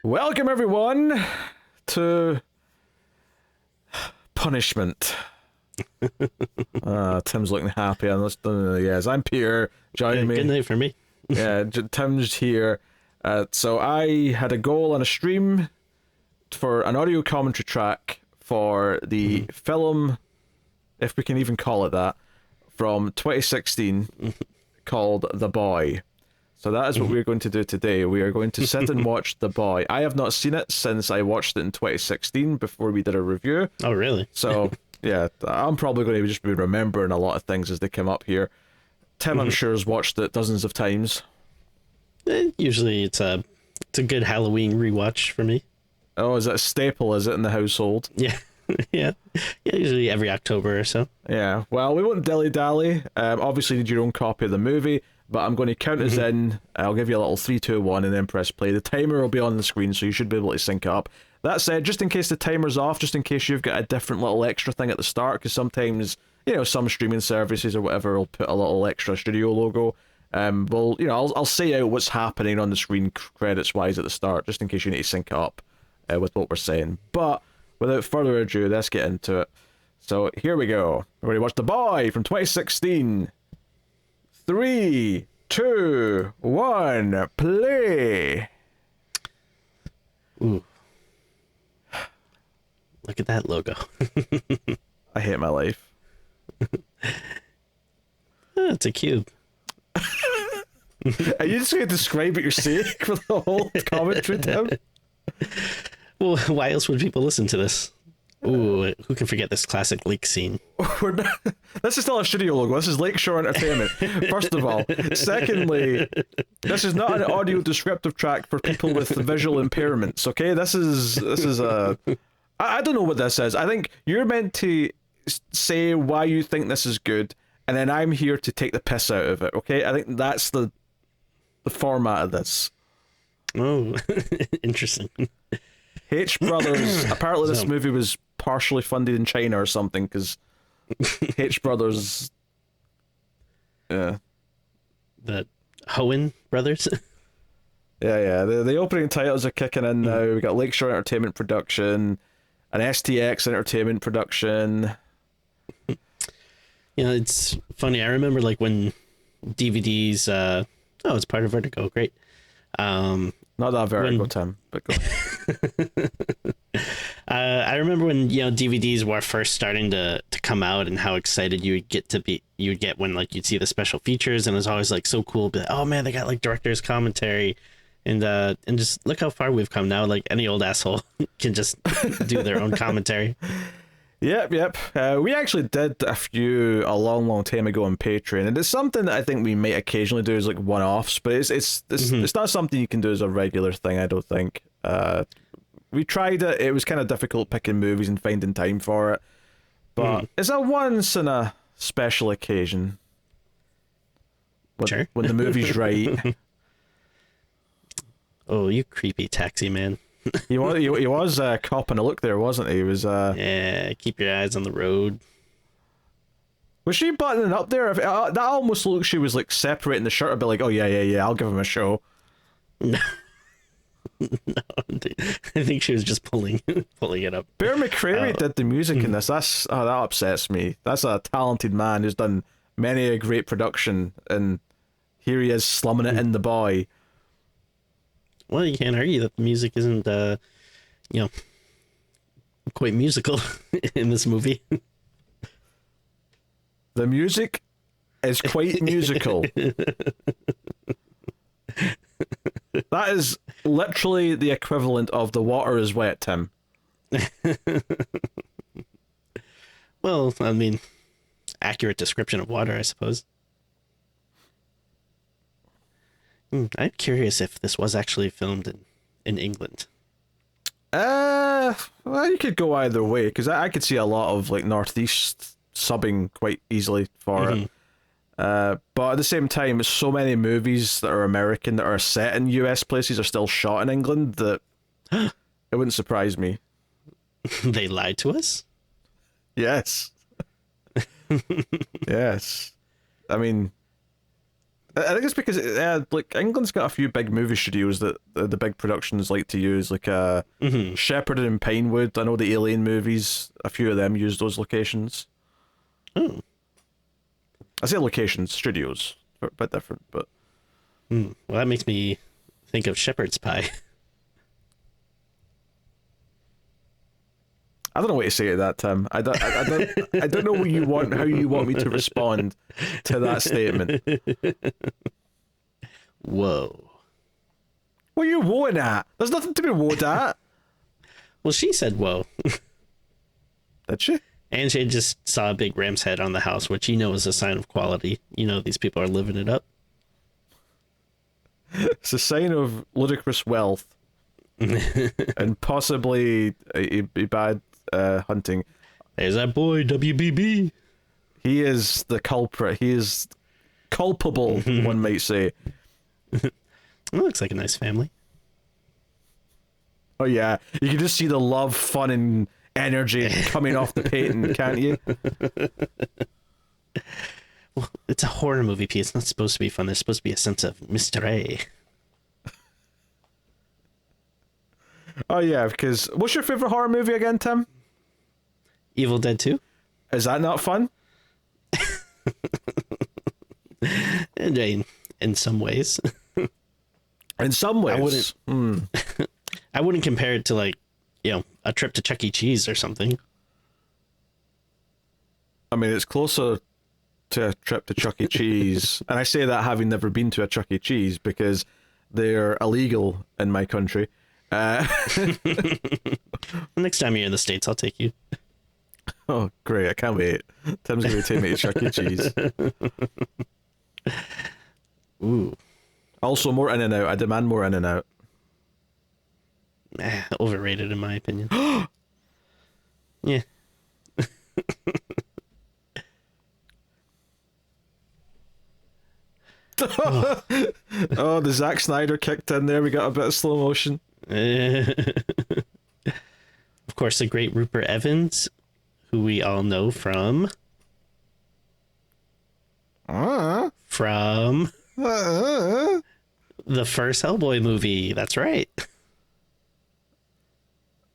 Welcome everyone to Punishment. Tim's looking happy. Yes, I'm Peter. Join me. Good night for me. Yeah, Tim's here. So I had a goal on a stream for an audio commentary track for the film, if we can even call it that, from 2016 called The Boy. So that is what we're going to do today. We are going to sit and watch The Boy. I have not seen it since I watched it in 2016 before we did a review. Oh, really? So, yeah, I'm probably going to just be remembering a lot of things as they come up here. Tim, I'm sure, has watched it dozens of times. Usually it's a good Halloween rewatch for me. Oh, is it a staple, is it, in the household? Yeah. Yeah, usually every October or so. Yeah, well, we won't dilly-dally. Obviously, you need your own copy of the movie, but I'm going to count us in. I'll give you a little 3, 2, 1, and then press play. The timer will be on the screen, so you should be able to sync it up. That said, just in case the timer's off, just in case you've got a different little extra thing at the start, because sometimes, some streaming services or whatever will put a little extra studio logo. I'll say out what's happening on the screen credits-wise at the start, just in case you need to sync it up with what we're saying. But without further ado, let's get into it. So here we go. We're going to watch The Boy from 2016. 3, 2, 1, play. Ooh. Look at that logo. I hate my life. Oh, it's a cube. Are you just going to describe what you're saying for the whole commentary, Tim? Well, why else would people listen to this? Ooh, who can forget this classic leak scene? This is still a studio logo. This is Lakeshore Entertainment, first of all. Secondly, this is not an audio descriptive track for people with visual impairments, okay? This is a... I don't know what this is. I think you're meant to say why you think this is good, and then I'm here to take the piss out of it, okay? I think that's the format of this. Oh, interesting. H Brothers. Apparently, this movie was partially funded in China or something, because H Brothers. Yeah. The Hoen brothers. Yeah. The opening titles are kicking in now. We got Lakeshore Entertainment Production, an STX Entertainment Production. It's funny. I remember when DVDs. It's part of Vertigo. Great. Not that Vertigo, Tim, but go. I remember when DVDs were first starting to come out, and how excited you would get when you'd see the special features, and it was always so cool. Be like, oh man, they got director's commentary, and just look how far we've come now. Any old asshole can just do their own commentary. Yep. We actually did a few a long time ago on Patreon, and it's something that I think we might occasionally do as one-offs, but it's not something you can do as a regular thing, I don't think. We tried it. It was kind of difficult picking movies and finding time for it, but it's a once in a special occasion. Sure. When the movie's right. Oh, you creepy taxi man. He was copping a look there, wasn't he? He was yeah, keep your eyes on the road. Was she buttoning up there? That almost looked she was separating the shirt a bit, oh yeah, I'll give him a show. No, I think she was just pulling it up. Bear McCreary did the music in this. That upsets me. That's a talented man who's done many a great production, and here he is slumming it in The Boy. Well, you can't argue that the music isn't, quite musical in this movie. The music is quite musical. That is literally the equivalent of The Water is Wet, Tim. Well, I mean, accurate description of water, I suppose. I'm curious if this was actually filmed in England. Well, you could go either way, because I could see a lot of Northeast subbing quite easily for it. But at the same time, so many movies that are American that are set in US places are still shot in England that it wouldn't surprise me. They lied to us? Yes. Yes. I mean, I think it's because like England's got a few big movie studios that the big productions like to use, like Shepperton and Pinewood. I know the Alien movies, a few of them use those locations. Oh. I say locations, studios, a bit different, but Well, that makes me think of shepherd's pie. I don't know what to say to that, Tim. I don't know what you want, how you want me to respond to that statement. Whoa. What are you woeing at? There's nothing to be woed at. Well, she said whoa. Did she? And she just saw a big ram's head on the house, which is a sign of quality. These people are living it up. It's a sign of ludicrous wealth. And possibly a bad hunting. There's that boy, WBB. He is the culprit. He is culpable, one might say. It looks like a nice family. Oh yeah, you can just see the love, fun, and energy coming off the painting, can't you? Well, it's a horror movie piece. It's not supposed to be fun. There's supposed to be a sense of mystery. Oh yeah, because what's your favorite horror movie again, Tim? Evil Dead 2? Is that not fun? In some ways. In some ways. I wouldn't compare it to like, a trip to Chuck E. Cheese or something. I mean, it's closer to a trip to Chuck E. Cheese, and I say that having never been to a Chuck E. Cheese because they're illegal in my country. Next time you're in the States, I'll take you. Oh, great. I can't wait. Tim's going to take me to Chuck E. Cheese. Ooh. Also, more In-N-Out. I demand more In-N-Out. Overrated, in my opinion. Yeah. Oh, the Zack Snyder kicked in there. We got a bit of slow motion. Of course, the great Rupert Evans, who we all know from the first Hellboy movie. That's right.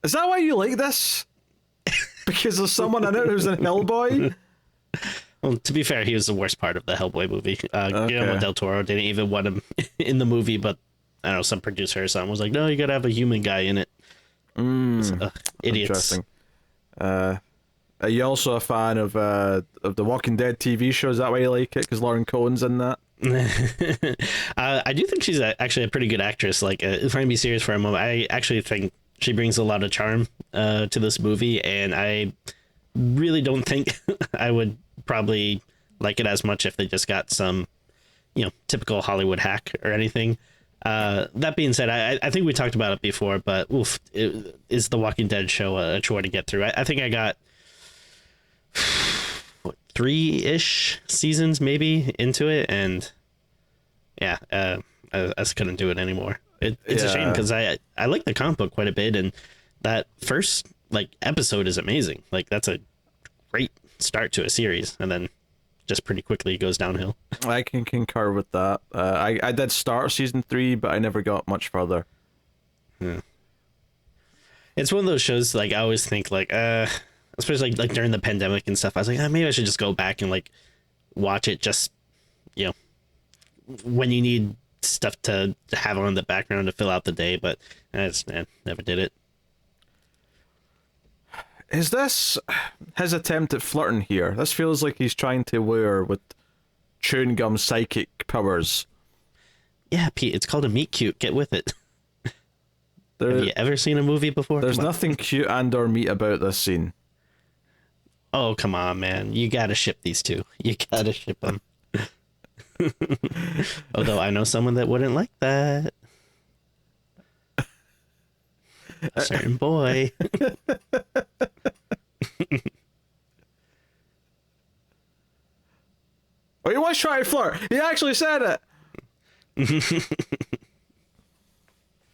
Is that why you like this? Because there's someone in it who's in Hellboy? Well, to be fair, he was the worst part of the Hellboy movie. Guillermo del Toro didn't even want him in the movie, but I don't know, some producer or something was like, no, you gotta have a human guy in it. Idiots. Interesting. Are you also a fan of the Walking Dead TV show? Is that why you like it? Because Lauren Cohen's in that? I do think she's actually a pretty good actress. Like, if I can be serious for a moment, I actually think she brings a lot of charm to this movie, and I really don't think I would probably like it as much if they just got some, typical Hollywood hack or anything. That being said, I think we talked about it before, but is the Walking Dead show a chore to get through? I think I got 3-ish seasons maybe into it, and yeah, I just couldn't do it anymore. It's a shame because I like the comic book quite a bit, and that first episode is amazing. Like, that's a great start to a series, and then just pretty quickly goes downhill. I can concur with that. I did start season 3, but I never got much further. Yeah. It's one of those shows, I always think, especially during the pandemic and stuff, I was like, maybe I should just go back and watch it just, when you need stuff to have on in the background to fill out the day, but I just never did it. Is this his attempt at flirting here? This feels like he's trying to lure with chewing gum psychic powers. Yeah, Pete, it's called a meet cute. Get with it. Have you ever seen a movie before? There's nothing cute and or meat about this scene. Oh, come on, man. You gotta ship these two. You gotta ship them. Although I know someone that wouldn't like that. A certain boy. Oh, he was trying to flirt. He actually said it.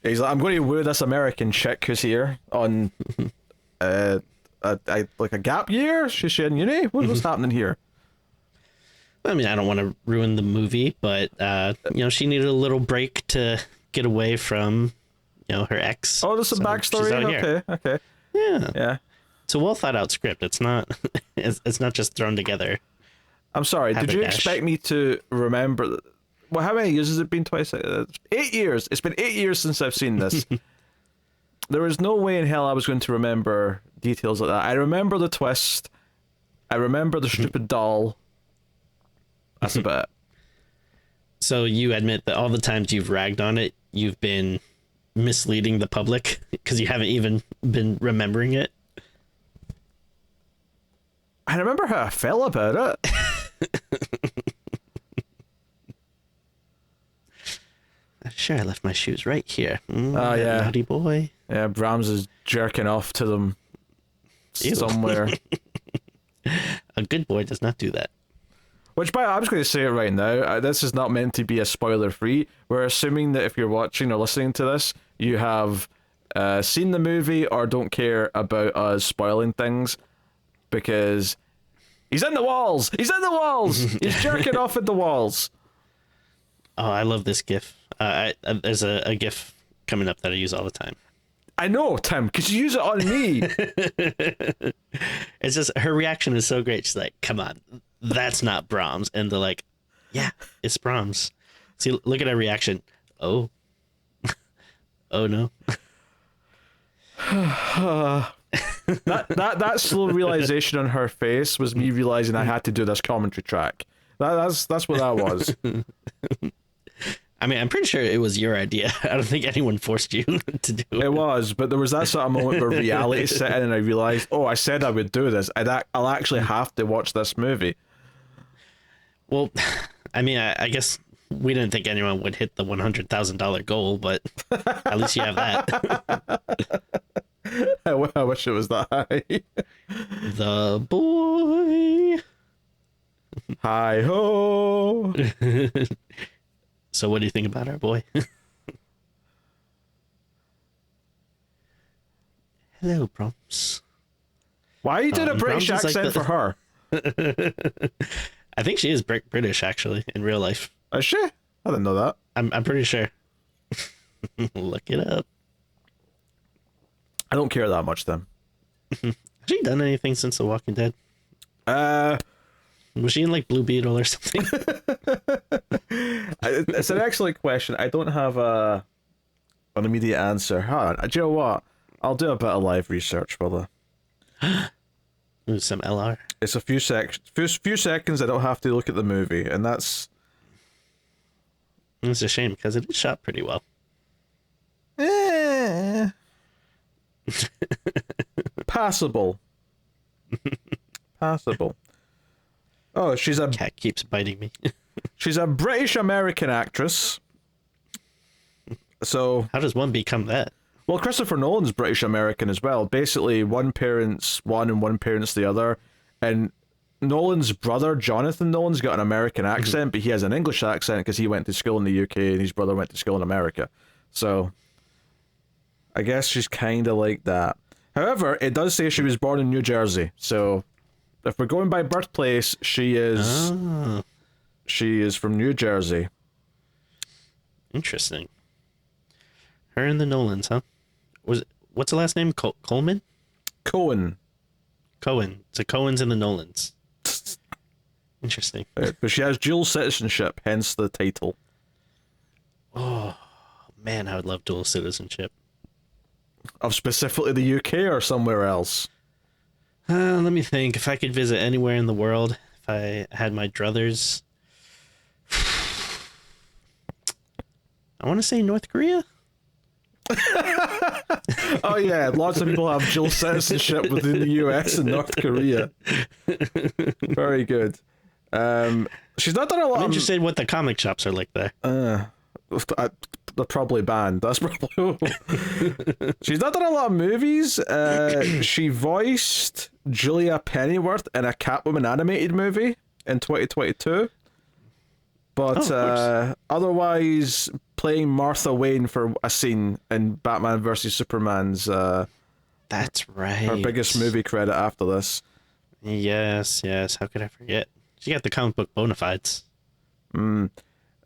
He's like, I'm going to woo this American chick who's here on a gap year. She's in uni. What's happening here? I mean, I don't want to ruin the movie, but she needed a little break to get away from, her ex. Oh, there's some backstory. Okay. Yeah. It's a well thought out script. It's not. It's not just thrown together. I'm sorry. Did you expect me to remember? Well, how many years has it been? 8 years. It's been 8 years since I've seen this. There was no way in hell I was going to remember details like that. I remember the twist. I remember the stupid doll. That's about it. So you admit that all the times you've ragged on it, you've been misleading the public because you haven't even been remembering it. I remember how I felt about it. Sure, I left my shoes right here. Oh, yeah. Naughty boy. Yeah, Brahms is jerking off to them somewhere. A good boy does not do that. Which, I'm just going to say it right now. This is not meant to be a spoiler-free. We're assuming that if you're watching or listening to this, you have seen the movie or don't care about us spoiling things, because he's in the walls. He's in the walls. He's jerking off at the walls. Oh, I love this GIF. There's a GIF coming up that I use all the time. I know, Tim, because you use it on me. It's just her reaction is so great. She's like, "Come on, that's not Brahms," and they're like, "Yeah, it's Brahms." See, look at her reaction. Oh, oh no. that slow realization on her face was me realizing I had to do this commentary track. That's what that was. I mean, I'm pretty sure it was your idea. I don't think anyone forced you to do it. It was, but there was that sort of moment where reality set in and I realized, oh, I said I would do this. I'll actually have to watch this movie. Well, I mean, I guess we didn't think anyone would hit the $100,000 goal, but at least you have that. I wish it was that high. The boy. Hi ho. So what do you think about our boy? Hello, Brahms. Why you did a British accent for her? I think she is British, actually, in real life. Is she? I didn't know that. I'm pretty sure. Look it up. I don't care that much then. Has she done anything since The Walking Dead? Was she in like Blue Beetle or something? It's an excellent question. I don't have an immediate answer. Hold on. Do you know what? I'll do a bit of live research for the. Ooh, some LR. It's a few seconds. I don't have to look at the movie, and that's. It's a shame because it is shot pretty well. Passable. Passable. Oh, she's a cat keeps biting me. She's a British American actress. So how does one become that? Well, Christopher Nolan's British American as well. Basically, one parent's one and one parent's the other. And Nolan's brother, Jonathan Nolan's got an American accent, but he has an English accent because he went to school in the UK and his brother went to school in America. So I guess she's kind of like that. However, it does say she was born in New Jersey. So if we're going by birthplace, she is from New Jersey. Interesting. Her and the Nolans, huh? What's the last name? Coleman? Cohen. Cohen. So Cohen's and the Nolans. Interesting. But she has dual citizenship, hence the title. Oh, man, I would love dual citizenship. Of specifically the UK or somewhere else? Let me think. If I could visit anywhere in the world, if I had my druthers, I want to say North Korea. Oh yeah, lots of people have dual citizenship within the US and North Korea. Very good. She's not done a lot. I'm interested in what the comic shops are like there. They're probably banned. That's probably. She's not done a lot of movies. She voiced Julia Pennyworth in a Catwoman animated movie in 2022. But otherwise, playing Martha Wayne for a scene in Batman vs Superman's. That's right. Her biggest movie credit after this. Yes. How could I forget? She got the comic book bona fides. But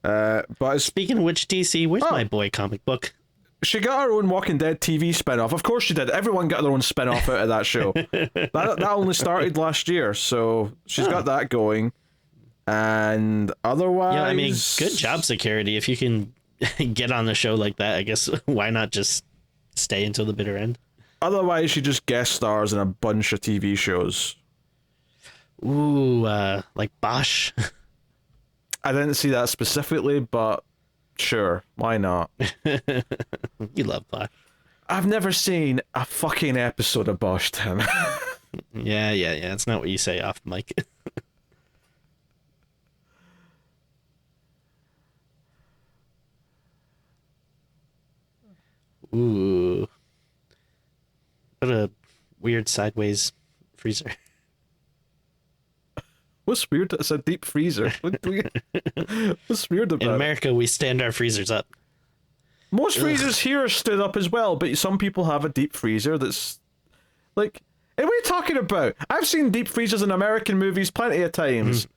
it's, Speaking of which, DC, where's Oh. my boy comic book? she got her own Walking Dead TV spin-off. Of course she did. Everyone got their own spin-off out of that show. that only started last year, so she's got that going. And otherwise... Yeah, I mean, good job, security. If you can get on the show like that, I guess why not just stay until the bitter end? Otherwise, she just guest stars in a bunch of TV shows. Ooh, like Bosch. I didn't see that specifically, but sure, why not? You love Bosch. I've never seen a fucking episode of Bosch, Tim. Yeah. It's not what you say off mic. Ooh. What a weird sideways freezer. What's weird? It's a deep freezer. What's weird about In it? America, we stand our freezers up. Most freezers here are stood up as well, but some people have a deep freezer that's like. What are we talking about? I've seen deep freezers in American movies plenty of times.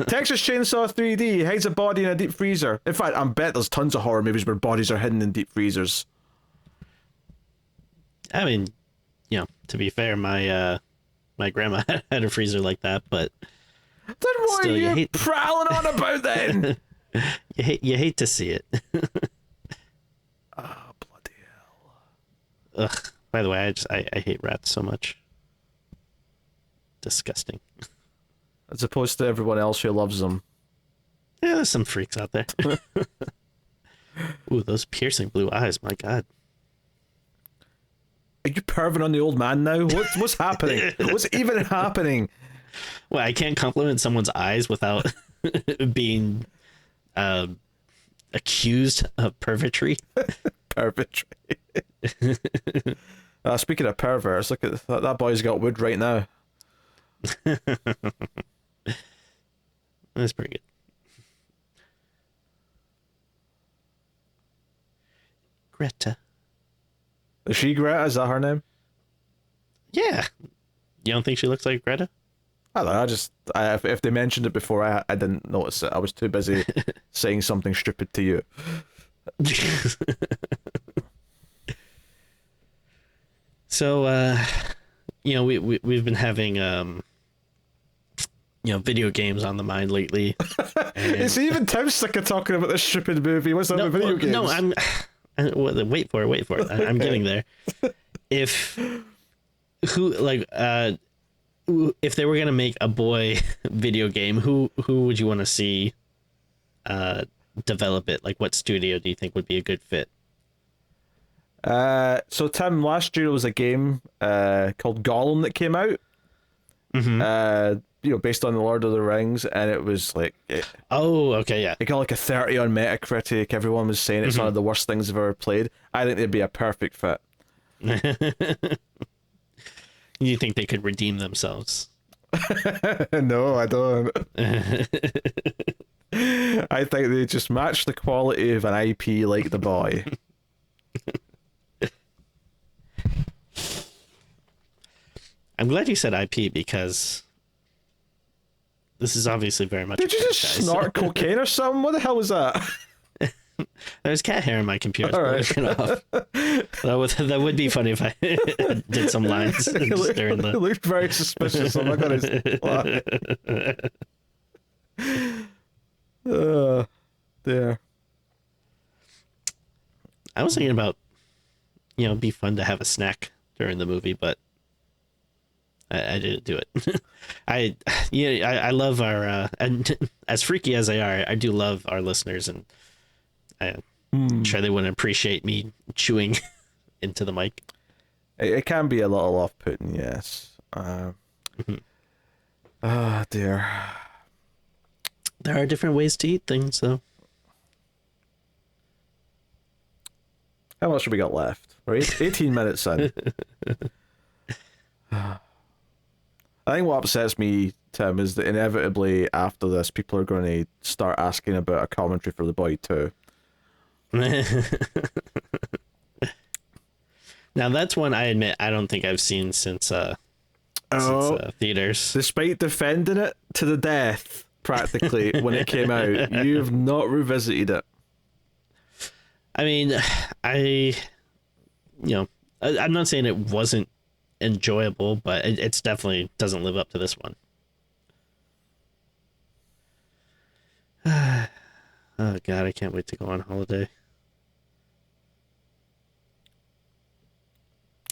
Texas Chainsaw 3D hides a body in a deep freezer. In fact, I bet there's tons of horror movies where bodies are hidden in deep freezers. I mean, to be fair, my my grandma had a freezer like that, but Then what Still, are you you hate- prowling on about then? you hate to see it. Oh, bloody hell. Ugh. By the way, I hate rats so much. Disgusting. As opposed to everyone else who loves them. Yeah, there's some freaks out there. Ooh, those piercing blue eyes, my god. Are you perving on the old man now? What's happening? What's even happening? Well, I can't compliment someone's eyes without being accused of pervertry. Pervert. Speaking of perverts, look at that boy's got wood right now. That's pretty good. Greta. Is she Greta? Is that her name? Yeah. You don't think she looks like Greta? I don't know. If they mentioned it before, I didn't notice it. I was too busy saying something stupid to you. So, we've been having video games on the mind lately. It's even Tim sick of talking about this stupid movie. What's up with video games? No, wait for it. I'm getting there. If they were gonna make a boy video game, who would you want to see develop it? Like, what studio do you think would be a good fit? So Tim, last year there was a game called Gollum that came out. Based on the Lord of the Rings, and it was like Oh, okay, yeah. it got like a 30 on Metacritic. Everyone was saying it's one of the worst things they've ever played. I think they'd be a perfect fit. You think they could redeem themselves? No, I don't. I think they just match the quality of an IP like The Boy. I'm glad you said IP because this is obviously very much. Did you just snort cocaine or something? What the hell was that? There's cat hair on my computer. All right. Looking off. That would be funny if I did some lines It just during it the. looked very suspicious. I'm not gonna lie. There. I was thinking about, it'd be fun to have a snack during the movie, but I didn't do it. I love our and as freaky as they are, I do love our listeners, and I'm sure they wouldn't appreciate me chewing into the mic. It can be a little off-putting, yes. Oh dear. There are different ways to eat things, though. How much have we got left? Right, 18 minutes in. I think what upsets me, Tim, is that inevitably after this, people are going to start asking about a commentary for The Boy 2. Now that's one I admit I don't think I've seen since Oh, theaters. despite defending it to the death, practically, when it came out, you have not revisited it. I mean, I'm not saying it wasn't enjoyable, but it's definitely doesn't live up to this one. Oh God, I can't wait to go on holiday.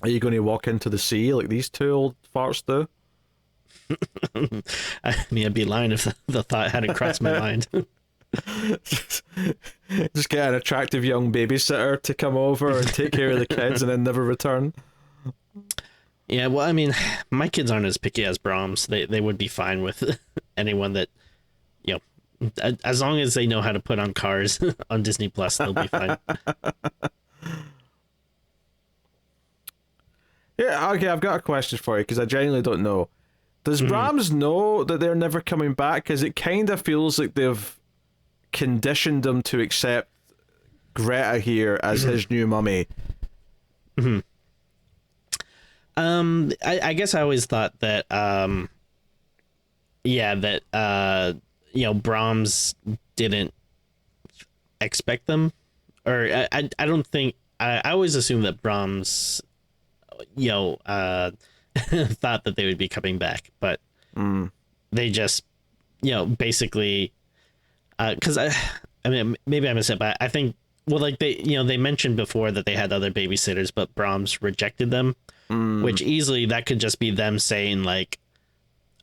Are you going to walk into the sea like these two old farts do? I mean, I'd be lying if the thought hadn't crossed my mind. Just get an attractive young babysitter to come over and take care of the kids and then never return. Yeah, well, I mean, my kids aren't as picky as Brahms. They would be fine with anyone that, as long as they know how to put on Cars on Disney Plus, they'll be fine. Yeah, okay, I've got a question for you because I genuinely don't know. Does Brahms know that they're never coming back? Because it kind of feels like they've conditioned him to accept Greta here as his new mummy. I guess I always thought that, Brahms didn't expect them, or I don't think I always assumed that Brahms, thought that they would be coming back, but they just, basically, because I mean, maybe I missed it, but I think, well, like they mentioned before that they had other babysitters, but Brahms rejected them, which easily that could just be them saying like,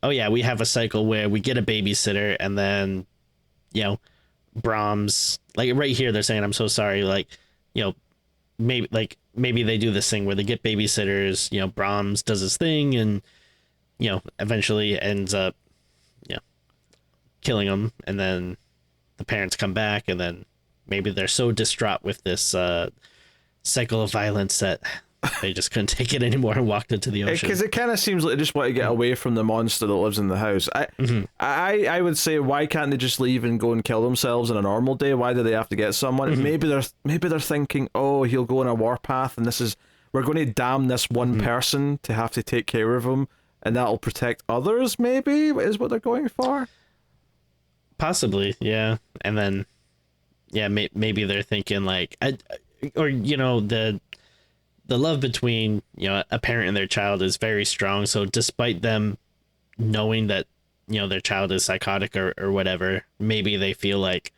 oh yeah, we have a cycle where we get a babysitter and then, Brahms, like right here, they're saying, I'm so sorry, like, maybe they do this thing where they get babysitters, Brahms does his thing and, eventually ends up, killing them. And then the parents come back and then maybe they're so distraught with this cycle of violence that they just couldn't take it anymore and walked into the ocean. Because it kind of seems like they just want to get away from the monster that lives in the house. I would say, why can't they just leave and go and kill themselves on a normal day? Why do they have to get someone? Maybe they're thinking, oh, he'll go on a warpath, and we're going to damn this one person to have to take care of him, and that'll protect others. Maybe is what they're going for. Possibly, yeah. And then, yeah, maybe they're thinking like, the love between a parent and their child is very strong, so despite them knowing that their child is psychotic or whatever, maybe they feel like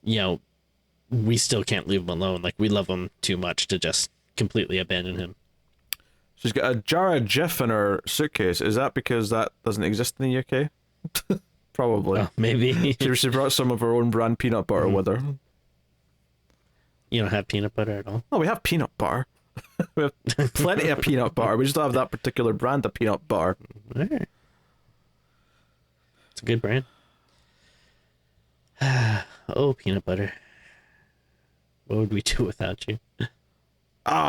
we still can't leave him alone, like we love him too much to just completely abandon him. She's got a jar of Jif in her suitcase. Is that because that doesn't exist in the UK? Probably. Oh, maybe. She brought some of her own brand peanut butter with her. You don't have peanut butter at all? Oh, we have peanut butter. We have plenty of peanut butter. We just don't have that particular brand of peanut butter. Right. It's a good brand. Oh, peanut butter. What would we do without you?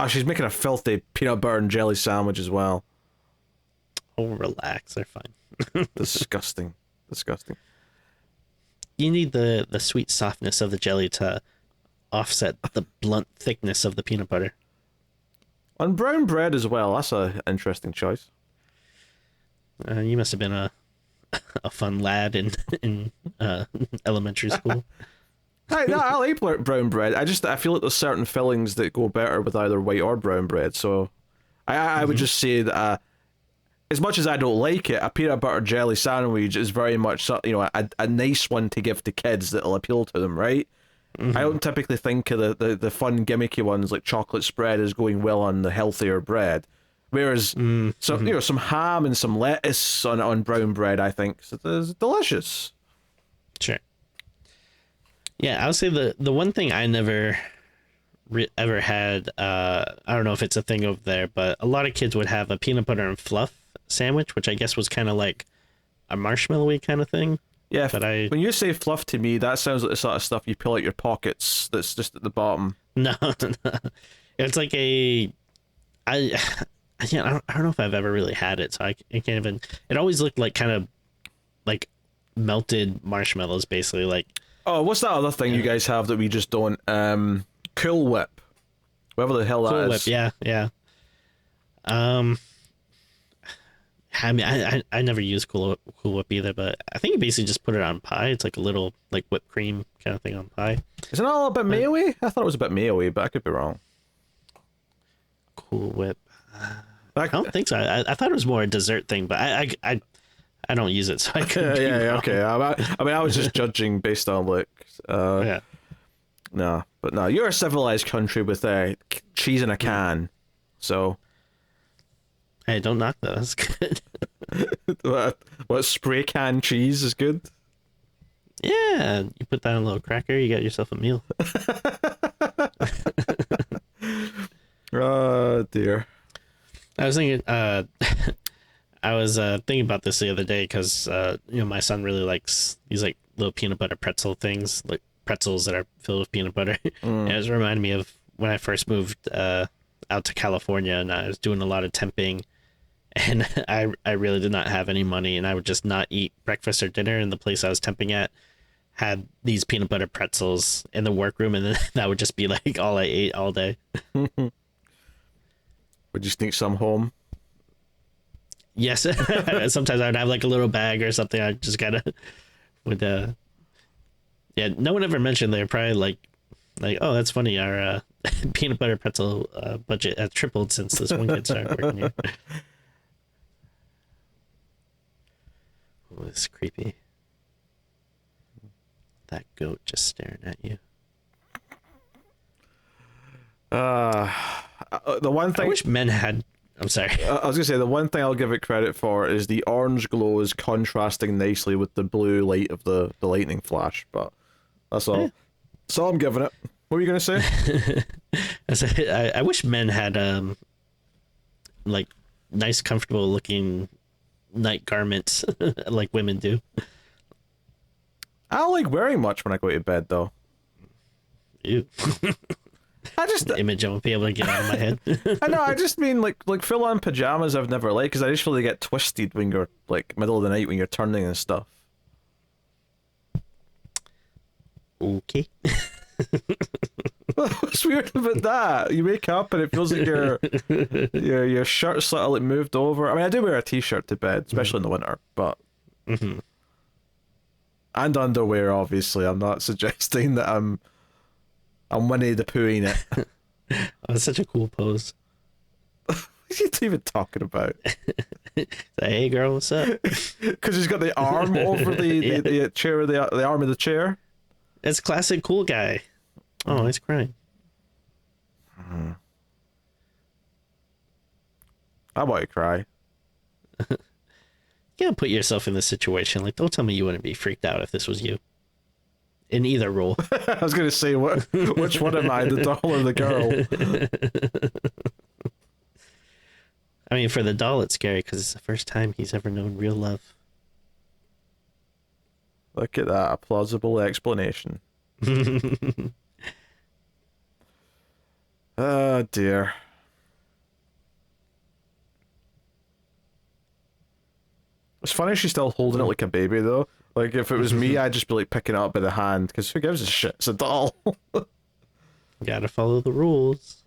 She's making a filthy peanut butter and jelly sandwich as well. Oh, relax. They're fine. Disgusting. Disgusting. You need the sweet softness of the jelly to offset the blunt thickness of the peanut butter. On brown bread as well. That's an interesting choice. You must have been a fun lad in elementary school. I like brown bread. I feel like there's certain fillings that go better with either white or brown bread. So I would just say that as much as I don't like it, a peanut butter jelly sandwich is very much a nice one to give to kids that'll appeal to them, right? I don't typically think of the fun gimmicky ones like chocolate spread as going well on the healthier bread. Whereas some ham and some lettuce on brown bread, I think is delicious. Sure. Yeah, I would say the one thing I never ever had, I don't know if it's a thing over there, but a lot of kids would have a peanut butter and fluff sandwich, which I guess was kind of like a marshmallowy kind of thing. Yeah, but when you say fluff to me, that sounds like the sort of stuff you pull out your pockets that's just at the bottom. No. It's like I don't know if I've ever really had it, so I can't even. It always looked like kind of like melted marshmallows, basically. Like, oh, what's that other thing you guys have that we just don't? Cool Whip, whatever the hell that Cool is. Whip, yeah. I mean, I never use Cool Whip either, but I think you basically just put it on pie. It's like a little like whipped cream kind of thing on pie. Isn't it a little bit mayo-y? I thought it was a bit mayo-y, but I could be wrong. Cool Whip. I don't think so. I thought it was more a dessert thing, but I don't use it, so I could. Yeah, okay. I mean, I was just judging based on look. Yeah. No, but no, you're a civilized country with cheese in a can, so. Hey, don't knock that. That's good. what spray can cheese is good? Yeah, you put that on a little cracker, you got yourself a meal. Oh dear. I was thinking, thinking about this the other day because my son really likes these like little peanut butter pretzel things, like pretzels that are filled with peanut butter. And it was reminding me of when I first moved out to California, and I was doing a lot of temping, and I really did not have any money, and I would just not eat breakfast or dinner. And the place I was temping at had these peanut butter pretzels in the workroom, and then that would just be like all I ate all day. Would you sneak some home? Yes. Sometimes I would have like a little bag or something. I just would yeah, no one ever mentioned they're probably like, oh, that's funny. Our peanut butter pretzel budget has tripled since this one kid started working here. Oh, it's creepy. That goat just staring at you. The one thing I wish men had. I'm sorry. I was gonna say the one thing I'll give it credit for is the orange glow is contrasting nicely with the blue light of the lightning flash, but that's all. So I'm giving it. What were you gonna say? I wish men had like nice, comfortable looking night garments like women do. I don't like wearing much when I go to bed though. Ew. I just The image I won't be able to get out of my head. I know. I just mean like full on pajamas. I've never liked because I just feel they get twisted when you're like middle of the night when you're turning and stuff. Okay. What's weird about that? You wake up and it feels like your shirt's sort of like moved over. I mean, I do wear a t-shirt to bed, especially in the winter, but and underwear. Obviously, I'm not suggesting that I'm Winnie the Poohing it. Oh, it's such a cool pose. What are you even talking about? Say, hey girl, what's up? Because he's got the arm over the chair, the arm of the chair. It's classic cool guy. Oh, he's crying. I want to cry. You gotta put yourself in this situation. Like, don't tell me you wouldn't be freaked out if this was you. In either role. I was going to say, which one am I, the doll or the girl? I mean, for the doll, it's scary because it's the first time he's ever known real love. Look at that, a plausible explanation. Oh dear. It's funny she's still holding it like a baby though. Like if it was me, I'd just be like picking it up by the hand because who gives a shit? It's a doll. Gotta follow the rules.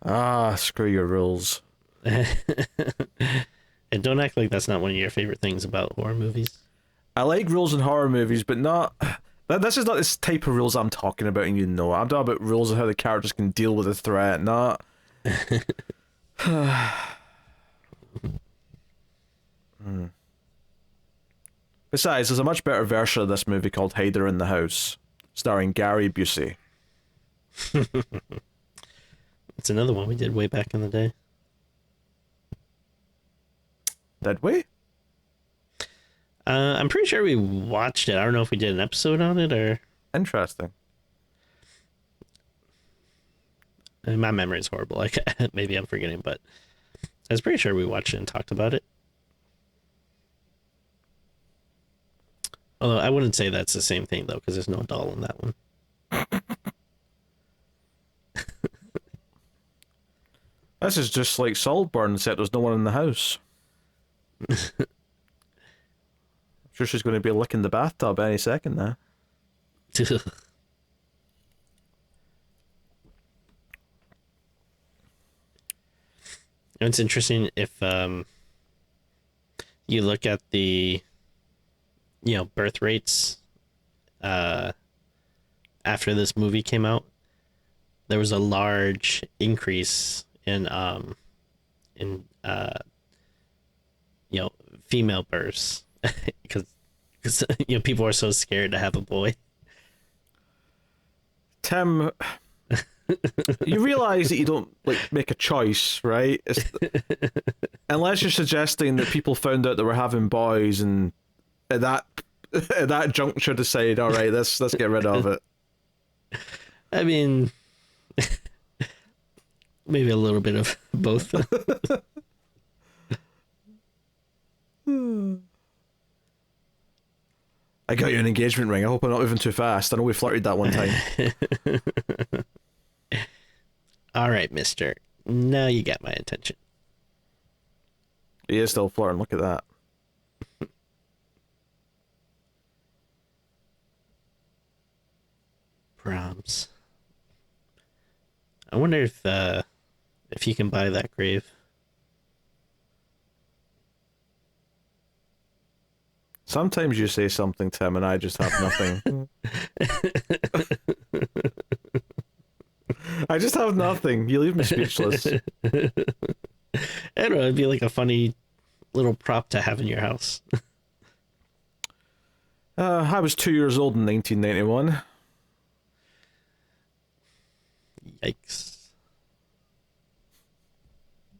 Ah, screw your rules. And don't act like that's not one of your favorite things about horror movies. I like rules in horror movies, but not. This is not this type of rules I'm talking about, and you know, I'm talking about rules of how the characters can deal with a threat, not. Besides, there's a much better version of this movie called Hider in the House, starring Gary Busey. It's another one we did way back in the day. Did we? I'm pretty sure we watched it. I don't know if we did an episode on it or. Interesting. My memory is horrible. Like maybe I'm forgetting, but I was pretty sure we watched it and talked about it. Although I wouldn't say that's the same thing though, because there's no doll in that one. This is just like Saltburn, except there's no one in the house. I'm sure she's going to be licking the bathtub any second now. It's interesting if you look at the, birth rates, after this movie came out, there was a large increase in female births because people are so scared to have a boy. Tim, you realize that you don't make a choice, right? Unless you're suggesting that people found out that we're having boys and at that juncture decide, all right, let's get rid of it. I mean, maybe a little bit of both. I got you an engagement ring. I hope I'm not moving too fast. I know we flirted that one time. All right, mister. Now you got my attention. He is still flirting. Look at that. Proms. I wonder if you can buy that grave. Sometimes you say something, Tim, and I just have nothing. I just have nothing. You leave me speechless. I don't know. It'd be like a funny little prop to have in your house. I was 2 years old in 1991. Yikes.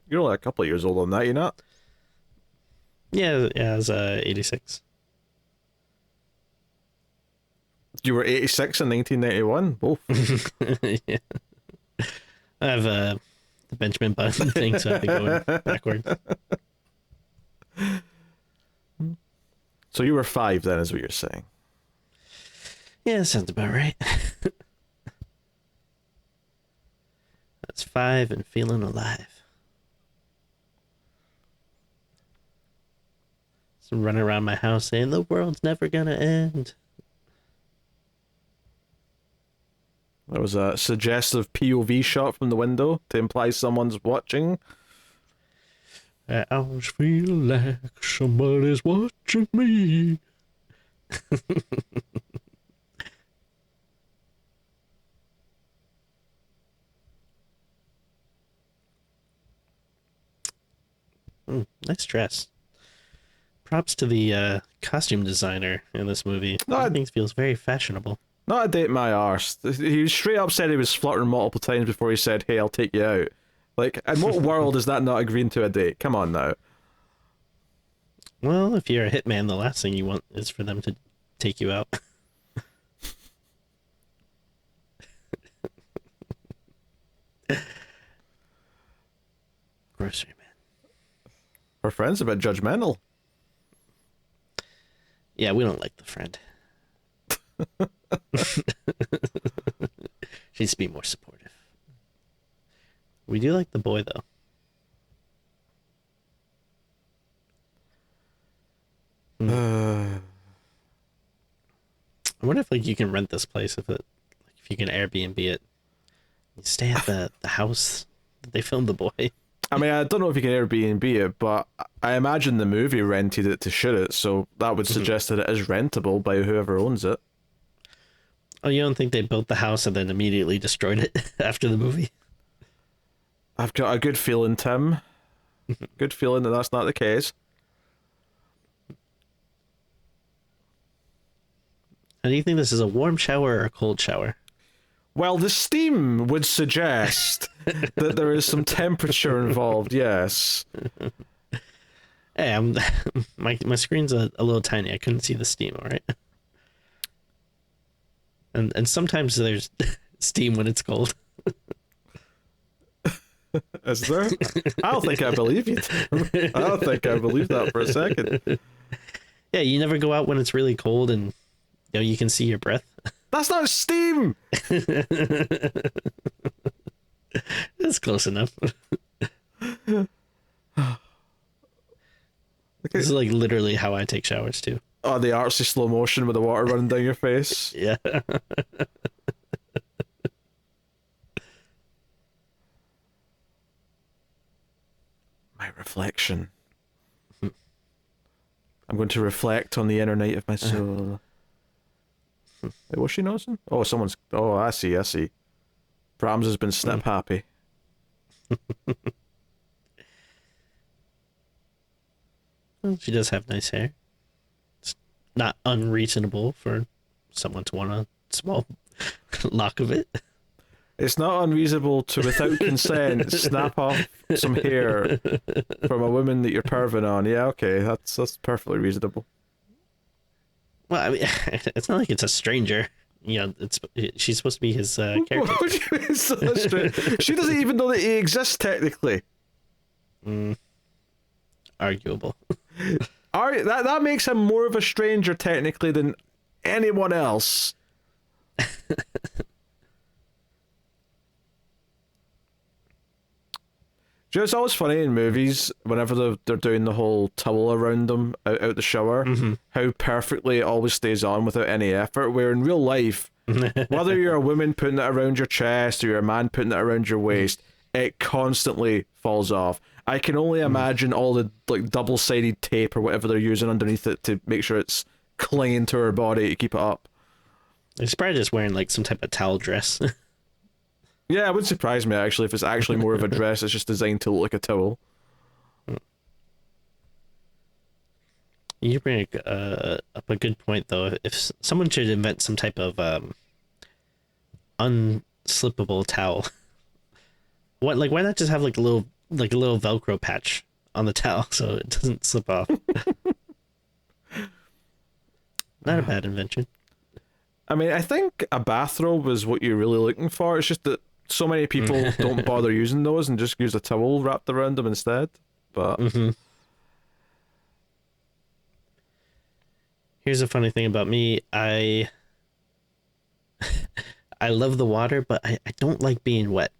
You're only a couple of years older than that, you're not? Yeah, I was 86. You were 86 in 1991? Both. Yeah. I have the Benjamin Button thing, so I've been going backwards. So you were 5 then, is what you're saying? Yeah, that sounds about right. That's 5 and feeling alive. So running around my house saying the world's never gonna end. There was a suggestive POV shot from the window to imply someone's watching. I always feel like somebody's watching me. Nice dress. Props to the costume designer in this movie. No, Things feels very fashionable. Not a date my arse. He straight up said he was flirting multiple times before he said, hey, I'll take you out. Like, in what world is that not agreeing to a date? Come on now. Well, if you're a hitman, the last thing you want is for them to take you out. Grocery man. Her friend's a bit judgmental. Yeah, we don't like the friend. She needs to be more supportive. We do like the boy, though. I wonder if you can rent this place if you can Airbnb it. You stay at the house that they filmed the boy. I mean, I don't know if you can Airbnb it, but I imagine the movie rented it to shoot it, so that would suggest that it is rentable by whoever owns it. Oh, you don't think they built the house and then immediately destroyed it after the movie? I've got a good feeling, Tim. Good feeling that that's not the case. How do you think this is, a warm shower or a cold shower? Well, the steam would suggest that there is some temperature involved, yes. Hey, my screen's a little tiny. I couldn't see the steam, all right? And sometimes there's steam when it's cold. Is there? I don't think I believe you, Tim. I don't think I believe that for a second. Yeah, you never go out when it's really cold and you can see your breath. That's not steam! That's close enough. This is literally how I take showers too. Oh, the artsy slow motion with the water running down your face. Yeah. My reflection. I'm going to reflect on the inner night of my soul. Wait, was she noticing? Oh, someone's. Oh, I see. Brahms has been snip happy. Well, she does have nice hair. It's not unreasonable for someone to want a small lock of it. It's not unreasonable to, without consent, snap off some hair from a woman that you're perving on. Yeah, okay, that's perfectly reasonable. Well, I mean, it's not like it's a stranger. She's supposed to be his character. What do you mean, so strange? She doesn't even know that he exists technically. Arguable. Alright, that makes him more of a stranger technically than anyone else. You know, it's always funny in movies whenever they're doing the whole towel around them out the shower, how perfectly it always stays on without any effort. Where in real life, whether you're a woman putting it around your chest or you're a man putting it around your waist, it constantly falls off. I can only imagine all the like double-sided tape or whatever they're using underneath it to make sure it's clinging to her body to keep it up. He's probably just wearing like some type of towel dress. Yeah, it wouldn't surprise me actually if it's actually more of a dress that's just designed to look like a towel. You bring up a good point though. If someone should invent some type of unslippable towel, why not just have like a little Velcro patch on the towel so it doesn't slip off? Not a bad invention. I mean, I think a bathrobe is what you're really looking for. It's just that so many people don't bother using those and just use a towel wrapped around them instead. But here's a funny thing about me. I love the water, but I don't like being wet.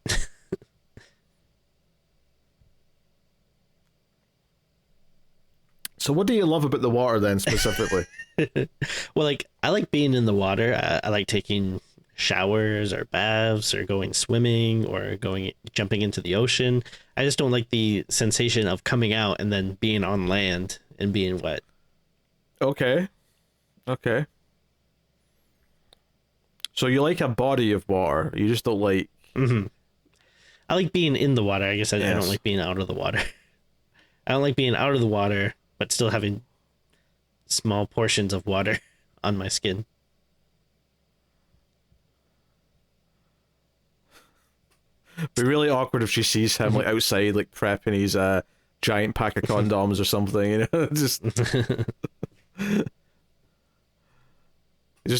So what do you love about the water then specifically? Well, like I like being in the water. I like taking showers or baths or going swimming or jumping into the ocean. I just don't like the sensation of coming out and then being on land and being wet. Okay. So you like a body of water. You just don't like... I like being in the water. I guess I don't like being out of the water. I don't like being out of the water, but still having small portions of water on my skin. It'd be really awkward if she sees him like outside, like prepping his giant pack of condoms or something. You know, just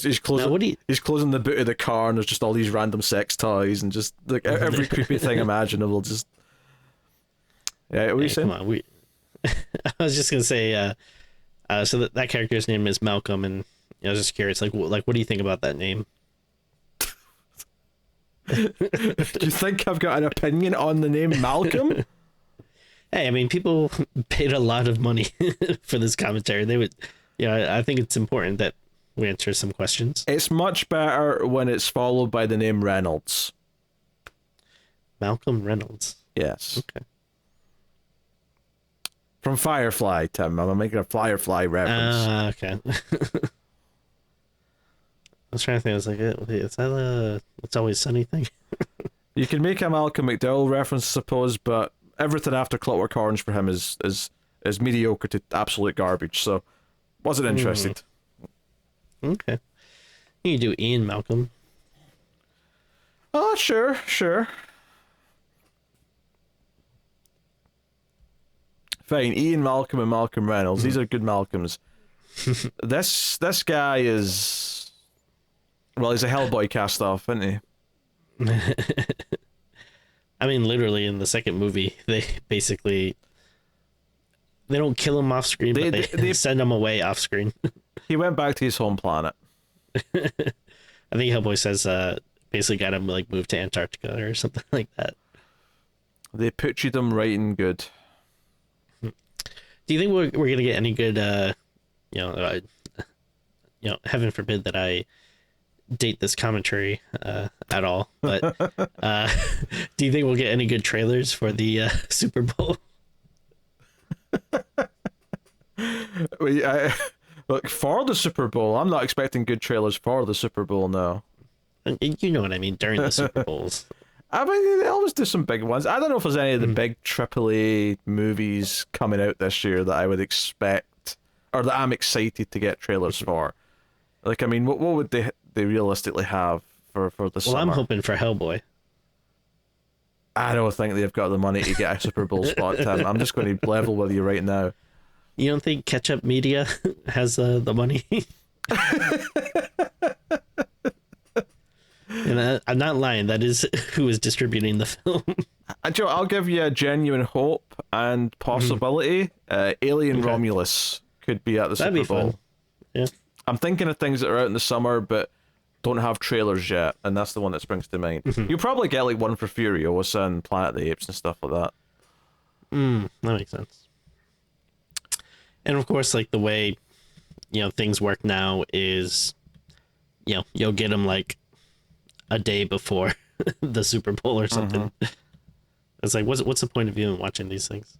he's closing. Now, he's closing the boot of the car, and there's just all these random sex toys and just like every creepy thing imaginable. Just yeah, what are you saying? Come on, I was just gonna say. So that character's name is Malcolm, and I was just curious, like what do you think about that name? Do you think I've got an opinion on the name Malcolm? Hey, I mean, people paid a lot of money for this commentary. They would, I think it's important that we answer some questions. It's much better when it's followed by the name Reynolds. Malcolm Reynolds. Yes. Okay. From Firefly, Tim. I'm making a Firefly reference. Okay. I was trying to think. I was like, is that a It's Always Sunny thing? You can make a Malcolm McDowell reference, I suppose, but everything after Clockwork Orange for him is mediocre to absolute garbage. So, wasn't interested. Okay. You do Ian Malcolm. Oh, sure. Fine, Ian Malcolm and Malcolm Reynolds. These are good Malcolms. This guy is... Well, he's a Hellboy cast-off, isn't he? I mean, literally, in the second movie, they basically... They don't kill him off screen, but they send him away off screen. He went back to his home planet. I think Hellboy says basically got him like moved to Antarctica or something like that. They pictured him right and good. Do you think we're gonna get any good? Heaven forbid that I date this commentary at all. But do you think we'll get any good trailers for the Super Bowl? Look, for the Super Bowl, I'm not expecting good trailers for the Super Bowl now. And you know what I mean, during the Super Bowls. I mean, they always do some big ones. I don't know if there's any of the big AAA movies coming out this year that I would expect, or that I'm excited to get trailers for. Like, I mean, what would they realistically have for the summer? Well, I'm hoping for Hellboy. I don't think they've got the money to get a Super Bowl spot, Tim. I'm just going to level with you right now. You don't think Ketchup Media has the money? And I'm not lying. That is who is distributing the film. Joe, I'll give you a genuine hope and possibility. Alien Okay. Romulus could be at the That'd Super be Bowl. fun. Yeah. I'm thinking of things that are out in the summer, but don't have trailers yet, and that's the one that springs to mind. You'll probably get like one for Furiosa and Planet of the Apes and stuff like that. That makes sense. And of course, like the way, things work now is, you'll get them like a day before the Super Bowl or something. It's like, what's the point of even watching these things?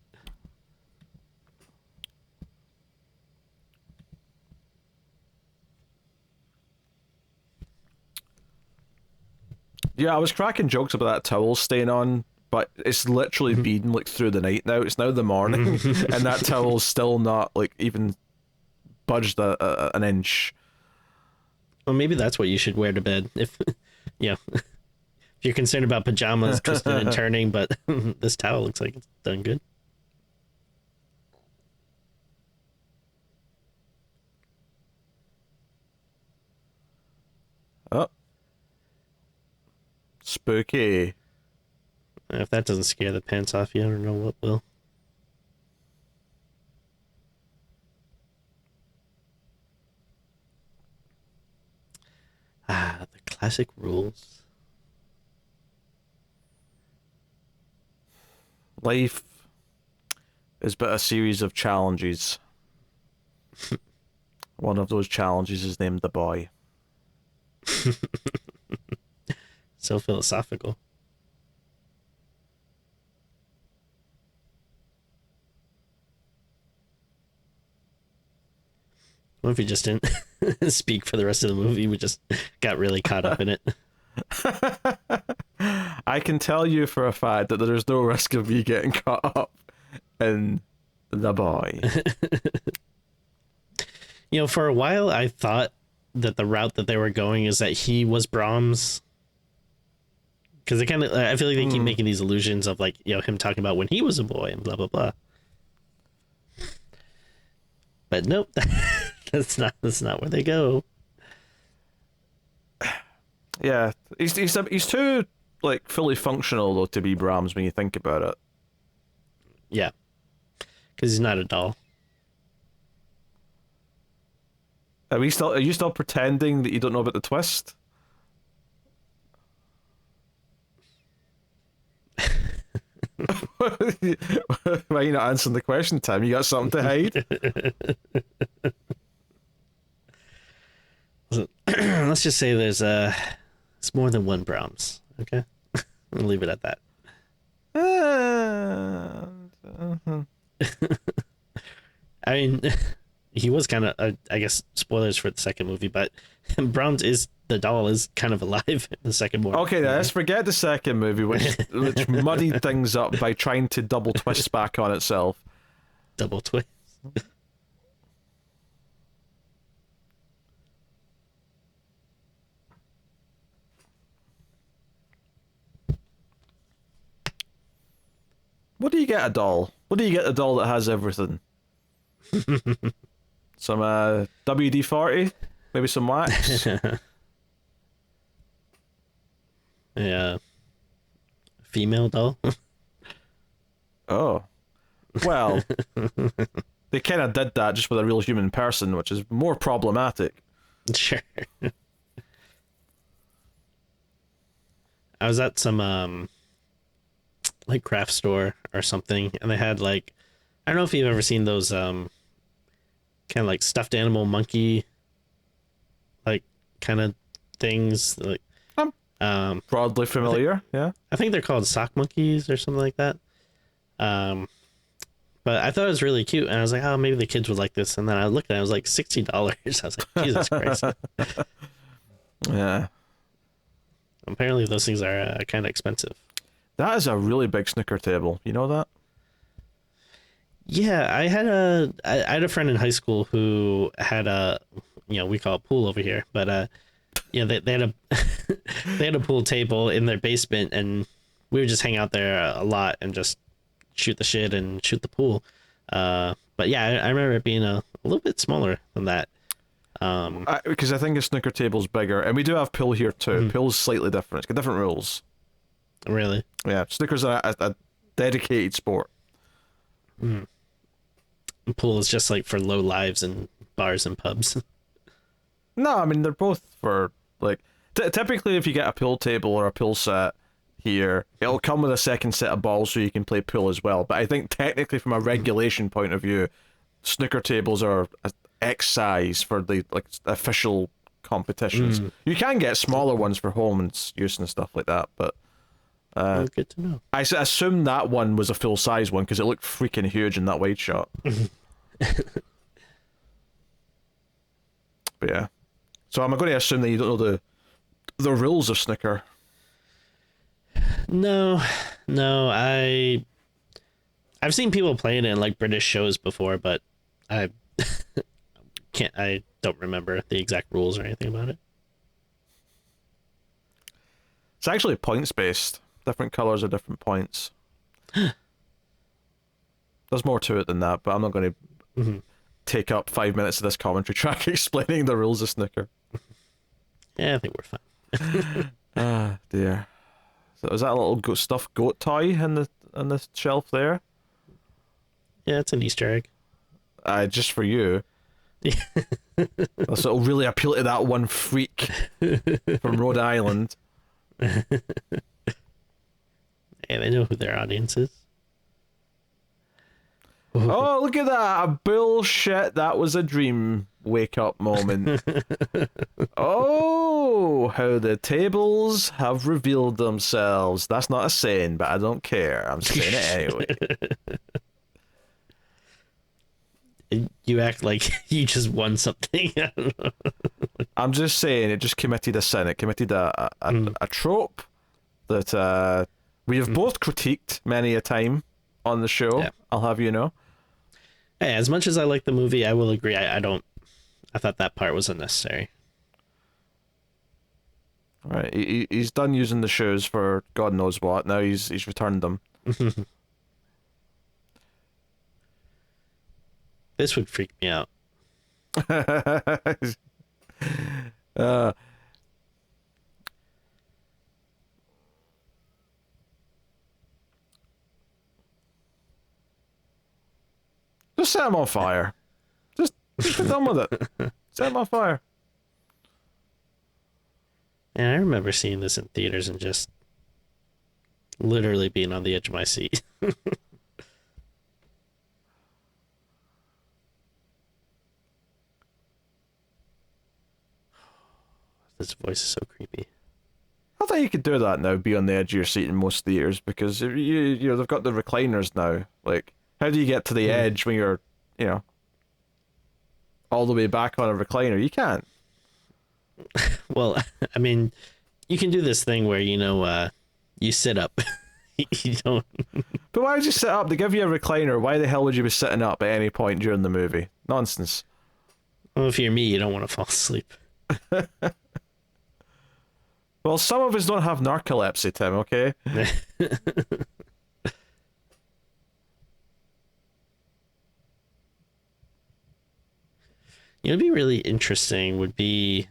Yeah, I was cracking jokes about that towel staying on, but it's literally been like through the night now. It's now the morning, and that towel's still not like even budged an inch. Well, maybe that's what you should wear to bed if, if you're concerned about pajamas twisting and turning, but this towel looks like it's done good. Oh, spooky. If that doesn't scare the pants off you, I don't know what will. Ah, the classic rules. Life is but a series of challenges. One of those challenges is named the boy. So philosophical. What if we just didn't speak for the rest of the movie? We just got really caught up in it. I can tell you for a fact that there's no risk of me getting caught up in the boy. For a while, I thought that the route that they were going is that he was Brahms. Because I feel like they keep making these illusions of like, him talking about when he was a boy and blah, blah, blah. But nope, that's not where they go. Yeah, he's too like fully functional though to be Brahms when you think about it. Yeah, because he's not a doll. Are you still pretending that you don't know about the twist? Why are you not answering the question, Tim? You got something to hide? Let's just say it's more than one Brahms. Okay, I'll leave it at that. I mean, he was kind of, I guess, spoilers for the second movie, but Brahms the doll is kind of alive in the second one. Okay, let's forget the second movie, which muddied things up by trying to double twist back on itself. Double twist. What do you get a doll? What do you get a doll that has everything? Some WD-40? Maybe some wax? Yeah. Female doll. Oh. Well, they kind of did that just with a real human person, which is more problematic. Sure. I was at some like craft store or something, and they had like, I don't know if you've ever seen those kind of like stuffed animal monkey like kind of things, like Broadly familiar, yeah. I think they're called sock monkeys or something like that. But I thought it was really cute, and I was like, oh, maybe the kids would like this. And then I looked at it, I was like, $60. I was like, Jesus Christ. Yeah. Apparently those things are kind of expensive. That is a really big snooker table. You know that? Yeah, I had a friend in high school who had a, we call it pool over here, but they had a they had a pool table in their basement, and we would just hang out there a lot and just shoot the shit and shoot the pool. But yeah, I remember it being a little bit smaller than that. Because I think a snooker table's bigger, and we do have pool here too. Pool's slightly different. It's got different rules. Really? Yeah, snooker's a dedicated sport. Pool is just like for low lives and bars and pubs. No, I mean they're both for like typically if you get a pool table or a pool set here, it'll come with a second set of balls so you can play pool as well. But I think technically from a regulation point of view, snooker tables are X size for the like official competitions. You can get smaller ones for home and use and stuff like that, but Oh, good to know. I assume that one was a full size one because it looked freaking huge in that wide shot. But yeah, so I'm going to assume that you don't know the rules of snooker. No, I've seen people playing it in like British shows before, but I don't remember the exact rules or anything about it. It's actually points based. Different colors are different points. There's more to it than that, but I'm not going to take up 5 minutes of this commentary track explaining the rules of snooker. Yeah, I think we're fine. Ah, dear. So is that a little stuffed goat toy in the shelf there? Yeah, it's an Easter egg. Just for you. So it'll really appeal to that one freak from Rhode Island. Yeah, they know who their audience is. Oh, look at that! Bullshit, that was a dream wake-up moment. Oh, how the tables have revealed themselves. That's not a saying, but I don't care. I'm saying it anyway. You act like you just won something. I don't know. I'm just saying, it just committed a sin. It committed a trope that we have both critiqued many a time on the show. Yeah. I'll have you know. Hey, as much as I like the movie, I will agree. I thought that part was unnecessary. Right, he's done using the shoes for God knows what. Now he's returned them. This would freak me out. Just set him on fire. Just get done with it. Set him on fire. And I remember seeing this in theaters and just literally being on the edge of my seat. This voice is so creepy. I think you could do that now, be on the edge of your seat in most theaters, because you know they've got the recliners now. Like, how do you get to the edge when you're, all the way back on a recliner? You can't. Well, I mean, you can do this thing where, you sit up. You don't. But why would you sit up? They give you a recliner. Why the hell would you be sitting up at any point during the movie? Nonsense. Well, if you're me, you don't want to fall asleep. Well, some of us don't have narcolepsy, Tim, okay? It'd be really interesting would be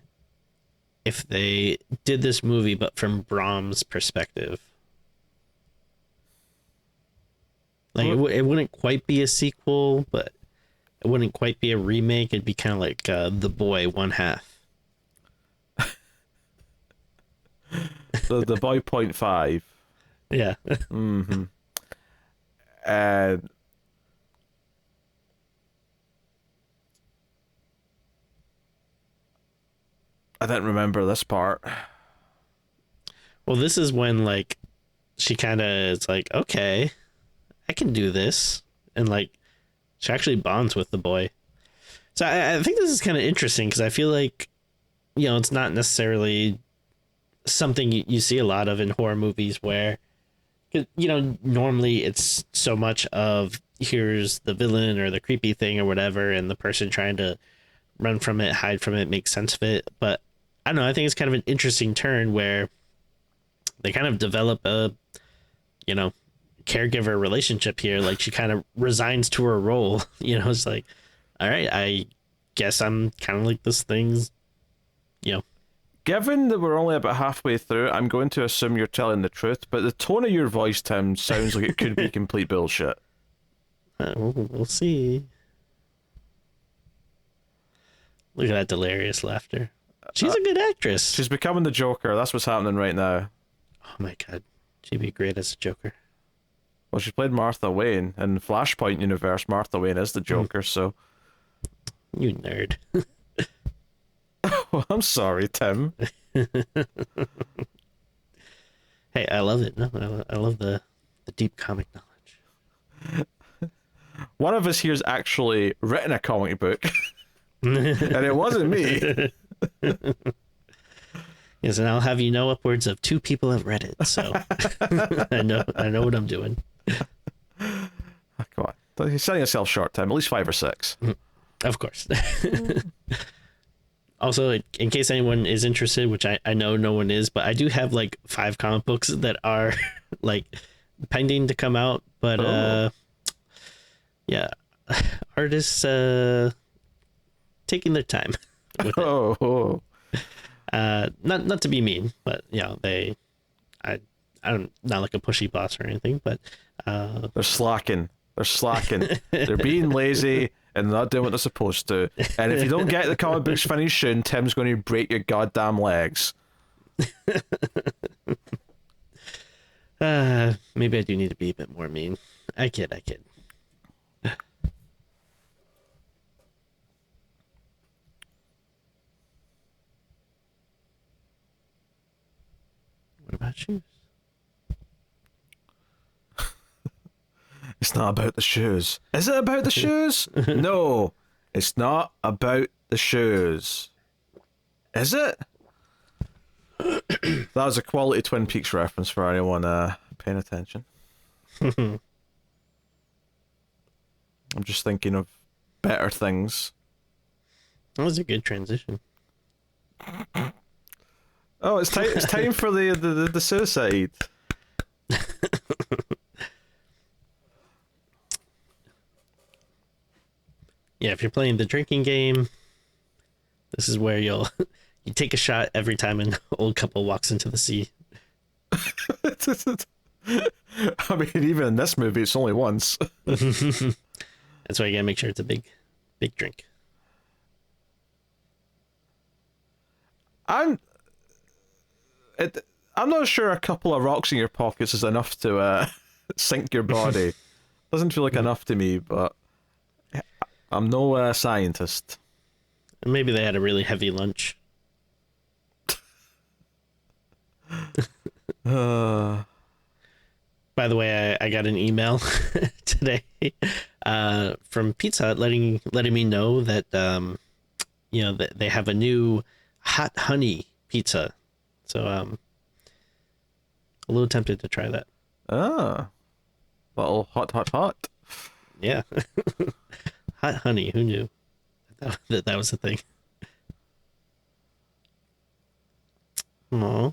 if they did this movie, but from Brahms' perspective. Like, it wouldn't quite be a sequel, but it wouldn't quite be a remake. It'd be kind of like The Boy 1/2. The Boy Point 5. Yeah. Mm-hmm. I didn't remember this part. Well, this is when, like, she kind of is like, okay, I can do this. And, like, She actually bonds with the boy. So I think this is kind of interesting because I feel like, it's not necessarily something you see a lot of in horror movies where, normally it's so much of here's the villain or the creepy thing or whatever, and the person trying to run from it, hide from it, make sense of it. But I don't know. I think it's kind of an interesting turn where they kind of develop a, caregiver relationship here. Like she kind of resigns to her role. It's like, all right, I guess I'm kind of like this thing's, Given that we're only about halfway through, I'm going to assume you're telling the truth, but the tone of your voice, Tim, sounds like it could be complete bullshit. We'll see. Look at that delirious laughter. She's a good actress. She's becoming the Joker. That's what's happening right now. Oh my god. She'd be great as a Joker. Well, she played Martha Wayne. In the Flashpoint universe, Martha Wayne is the Joker, so... You nerd. Well, I'm sorry, Tim. Hey, I love it. No, I love the deep comic knowledge. One of us here has actually written a comic book, and it wasn't me. Yes, and I'll have you know upwards of 2 people have read it, so I know what I'm doing. Come on. You're selling yourself short, Tim. At least 5 or 6. Of course. Also, in case anyone is interested, which I know no one is, but I do have like 5 comic books that are like pending to come out. But yeah, artists taking their time with it. Not to be mean, but I'm not like a pushy boss or anything, but They're slacking. They're being lazy and not doing what they're supposed to. And if you don't get the comic books finished soon, Tim's going to break your goddamn legs. Maybe I do need to be a bit more mean. I kid. What about shoes? It's not about the shoes. Is it about the shoes? No, it's not about the shoes. Is it? That was a quality Twin Peaks reference for anyone paying attention. I'm just thinking of better things. That was a good transition. Oh, it's time. It's time for the suicide. Yeah, if you're playing the drinking game, this is where you take a shot every time an old couple walks into the sea. I mean, even in this movie, it's only once. That's why you gotta make sure it's a big drink. I'm not sure a couple of rocks in your pockets is enough to sink your body. Doesn't feel like enough to me, but I'm no scientist. And maybe they had a really heavy lunch. By the way, I got an email today from Pizza Hut letting me know that that they have a new hot honey pizza. So a little tempted to try that. Little hot. Yeah. Hot honey, who knew that was a thing? Aw. I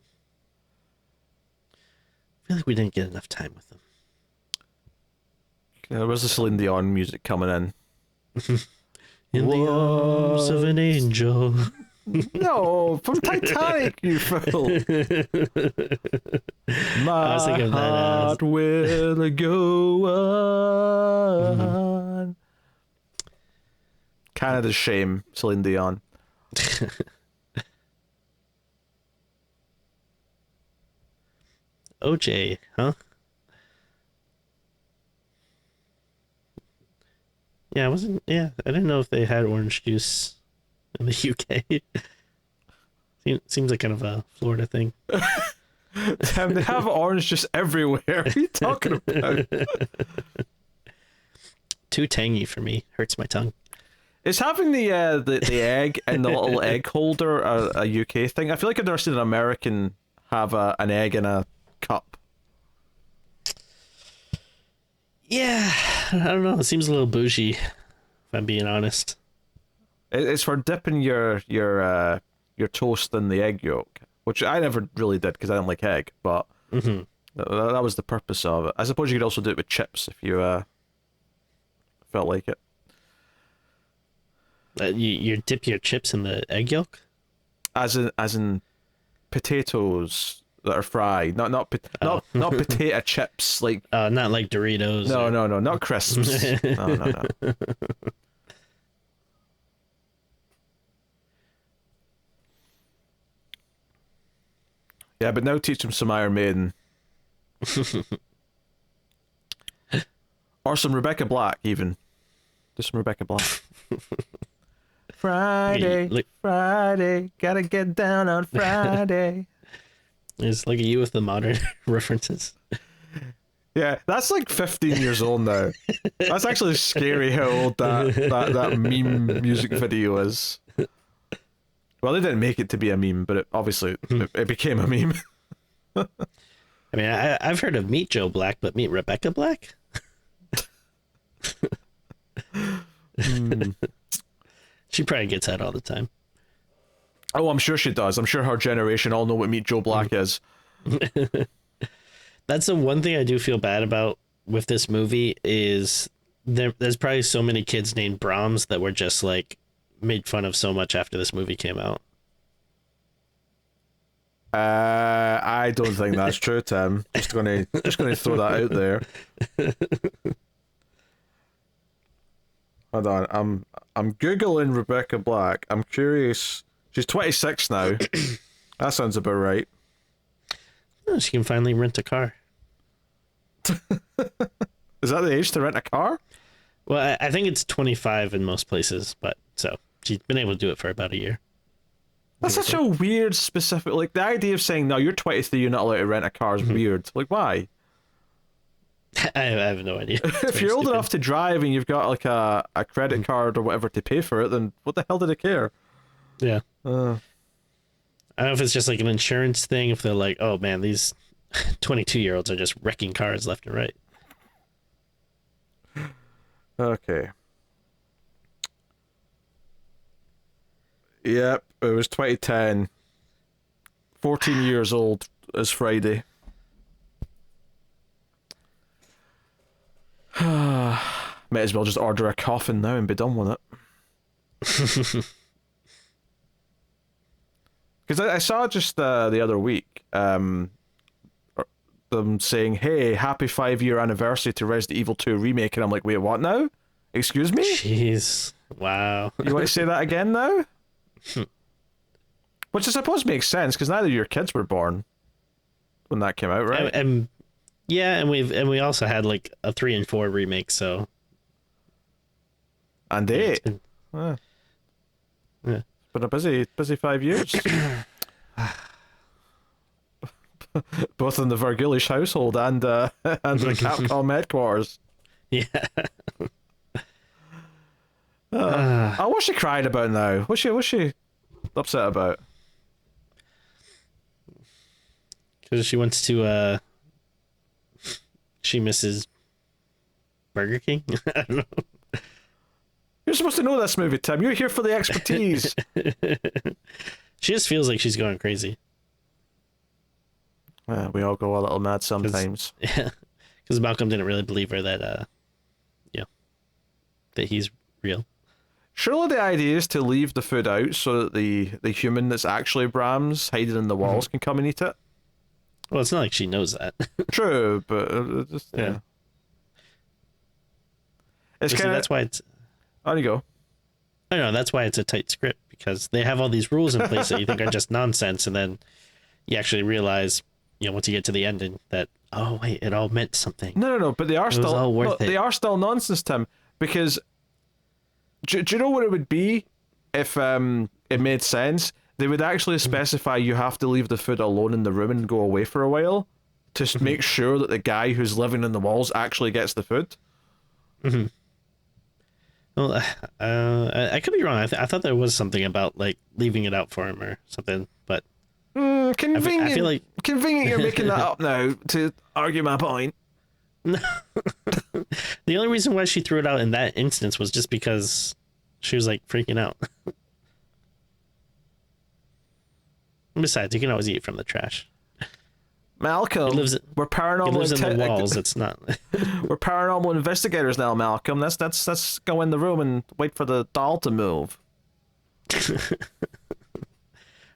feel like we didn't get enough time with them. There was the Celine Dion music coming in. In the arms of an angel. No, from Titanic, you fool. My heart will go on. Canada's shame, Celine Dion. OJ, huh? Yeah, I didn't know if they had orange juice in the UK. Seems like kind of a Florida thing. Damn, they have orange juice everywhere. What are you talking about? too tangy for me. Hurts my tongue. Is having the egg and the little egg holder a UK thing? I feel like I've never seen an American have an egg in a cup. Yeah, I don't know. It seems a little bougie, if I'm being honest. It's for dipping your toast in the egg yolk, which I never really did because I didn't like egg, but that was the purpose of it. I suppose you could also do it with chips if you felt like it. You dip your chips in the egg yolk? As in potatoes that are fried, not potato chips like. Not like Doritos. No, not crisps. No. Yeah, but now teach them some Iron Maiden. Or some Rebecca Black, even. Just some Rebecca Black. Friday, gotta get down on Friday. Just look at you with the modern references. Yeah, that's like 15 years old now. That's actually scary how old that meme music video is. Well, they didn't make it to be a meme, but it became a meme. I mean, I've heard of Meet Joe Black, but meet Rebecca Black? She probably gets that all the time. Oh, I'm sure she does. I'm sure her generation all know what Meet Joe Black is. That's the one thing I do feel bad about with this movie is there's probably so many kids named Brahms that were just like made fun of so much after this movie came out. I don't think that's true, Tim. Just gonna throw that out there. Hold on, I'm googling Rebecca Black. I'm curious. She's 26 now. That sounds about right. Oh, she can finally rent a car. Is that the age to rent a car? Well, I think it's 25 in most places, but so she's been able to do it for about a year. That's such a weird specific. Like the idea of saying no, you're 23, you're not allowed to rent a car is weird. Like why? I have no idea. If you're old enough to drive and you've got like a credit card or whatever to pay for it, then what the hell do they care? Yeah. I don't know if it's just like an insurance thing. If they're like, oh man, these 22-year-olds are just wrecking cars left and right. Okay. Yep, it was 2010. 14 years old is Friday. Might as well just order a coffin now and be done with it. Because I saw just the other week them saying, hey, happy 5-year anniversary to Resident Evil 2 Remake, and I'm like, wait, what now? Excuse me? Jeez. Wow. You want to say that again now? Which I suppose makes sense, because neither of your kids were born when that came out, right? And we also had like a 3 and 4 remake, so. And 8. Yeah. It's been a busy 5 years. Both in the Vergilish household and the Capcom headquarters. Yeah. What's she crying about now? What's she upset about? Because she wants to, she misses Burger King? I don't know. You're supposed to know this movie, Tim. You're here for the expertise. She just feels like she's going crazy. We all go a little mad sometimes. Yeah. Because Malcolm didn't really believe her that, that he's real. Surely the idea is to leave the food out so that the human that's actually Brahms hiding in the walls can come and eat it. Well, it's not like she knows that. True, but just yeah. It's kind of that's why it's. On you go. I know that's why it's a tight script, because they have all these rules in place that you think are just nonsense, and then you actually realize, once you get to the ending, that oh wait, it all meant something. No, but they are still all worth it. They are still nonsense, Tim. Because do you know what it would be if it made sense? They would actually specify you have to leave the food alone in the room and go away for a while to make sure that the guy who's living in the walls actually gets the food. Well, I could be wrong. I thought there was something about like leaving it out for him or something, but Convenient. I feel like convenient. You're making that up now to argue my point. the only reason why she threw it out in that instance was just because she was like freaking out. Besides, you can always eat from the trash. Malcolm, we're paranormal. He lives in the walls. It's not. We're paranormal investigators now, Malcolm. Let's go in the room and wait for the doll to move.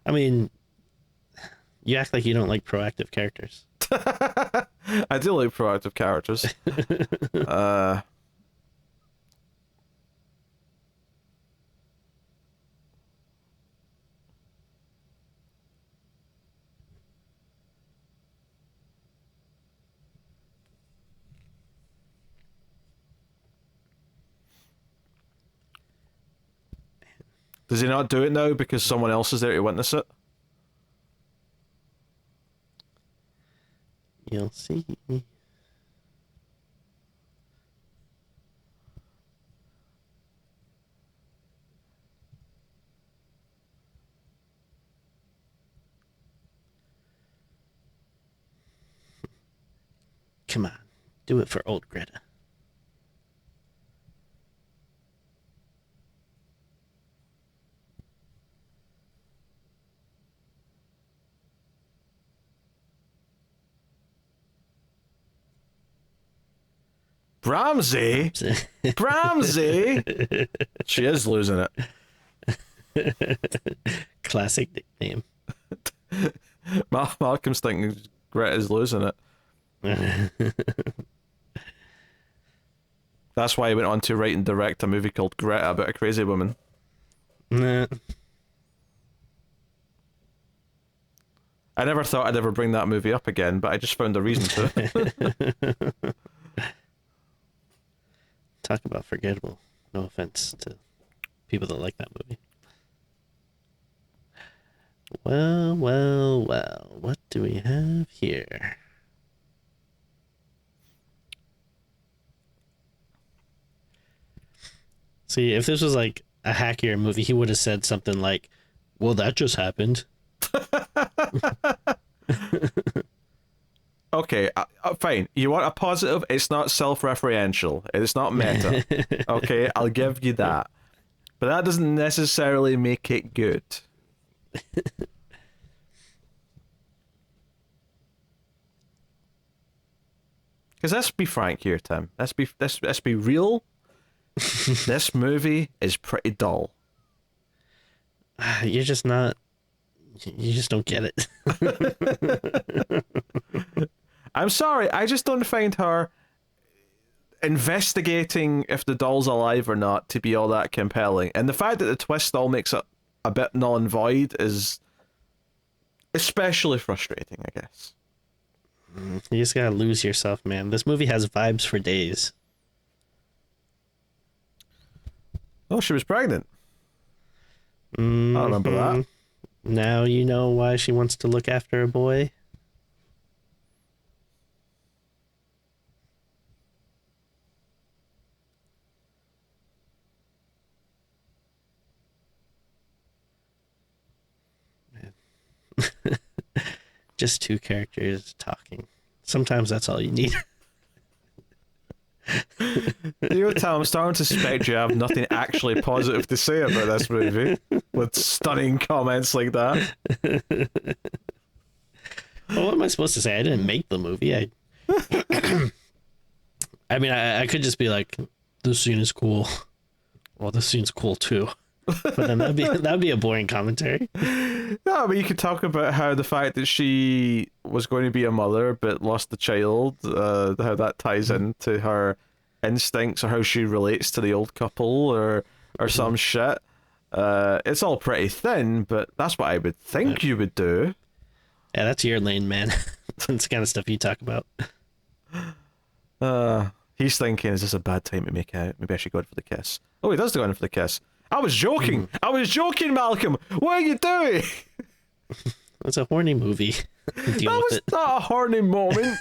I mean, you act like you don't like proactive characters. I do like proactive characters. Does he not do it now because someone else is there to witness it? You'll see. Come on, do it for old Greta. Bramsey? Bramsey? She is losing it. Classic nickname. Malcolm's thinking Greta's losing it. That's why he went on to write and direct a movie called Greta about a crazy woman. Nah. I never thought I'd ever bring that movie up again, but I just found a reason to. Talk about forgettable. No offense to people that like that movie. Well, well, well. What do we have here? See, if this was like a hackier movie, he would have said something like, well, that just happened. Okay, fine. You want a positive? It's not self-referential. It's not meta. Okay, I'll give you that. But that doesn't necessarily make it good. Because let's be frank here, Tim. Let's be real. This movie is pretty dull. You're just not. You just don't get it. I'm sorry, I just don't find her investigating if the doll's alive or not to be all that compelling. And the fact that the twist all makes it a bit null and void is especially frustrating, I guess. You just gotta lose yourself, man. This movie has vibes for days. Oh, she was pregnant. I remember that. Now you know why she wants to look after a boy. Just two characters talking. Sometimes that's all you need. You know, Tom, I'm starting to suspect you have nothing actually positive to say about this movie with stunning comments like that. Well, what am I supposed to say? I didn't make the movie. I mean, I could just be like, this scene is cool. Well, this scene's cool too. But then that'd be a boring commentary. No, but you could talk about how the fact that she was going to be a mother but lost the child, how that ties into her instincts or how she relates to the old couple or some shit. It's all pretty thin, but that's what I would think you would do. Yeah, that's your lane, man. That's the kind of stuff you talk about. He's thinking, is this a bad time to make out? Maybe I should go in for the kiss. Oh, he does go in for the kiss. I was joking. I was joking, Malcolm. What are you doing? It's a horny movie. deal That with was it. not a horny moment.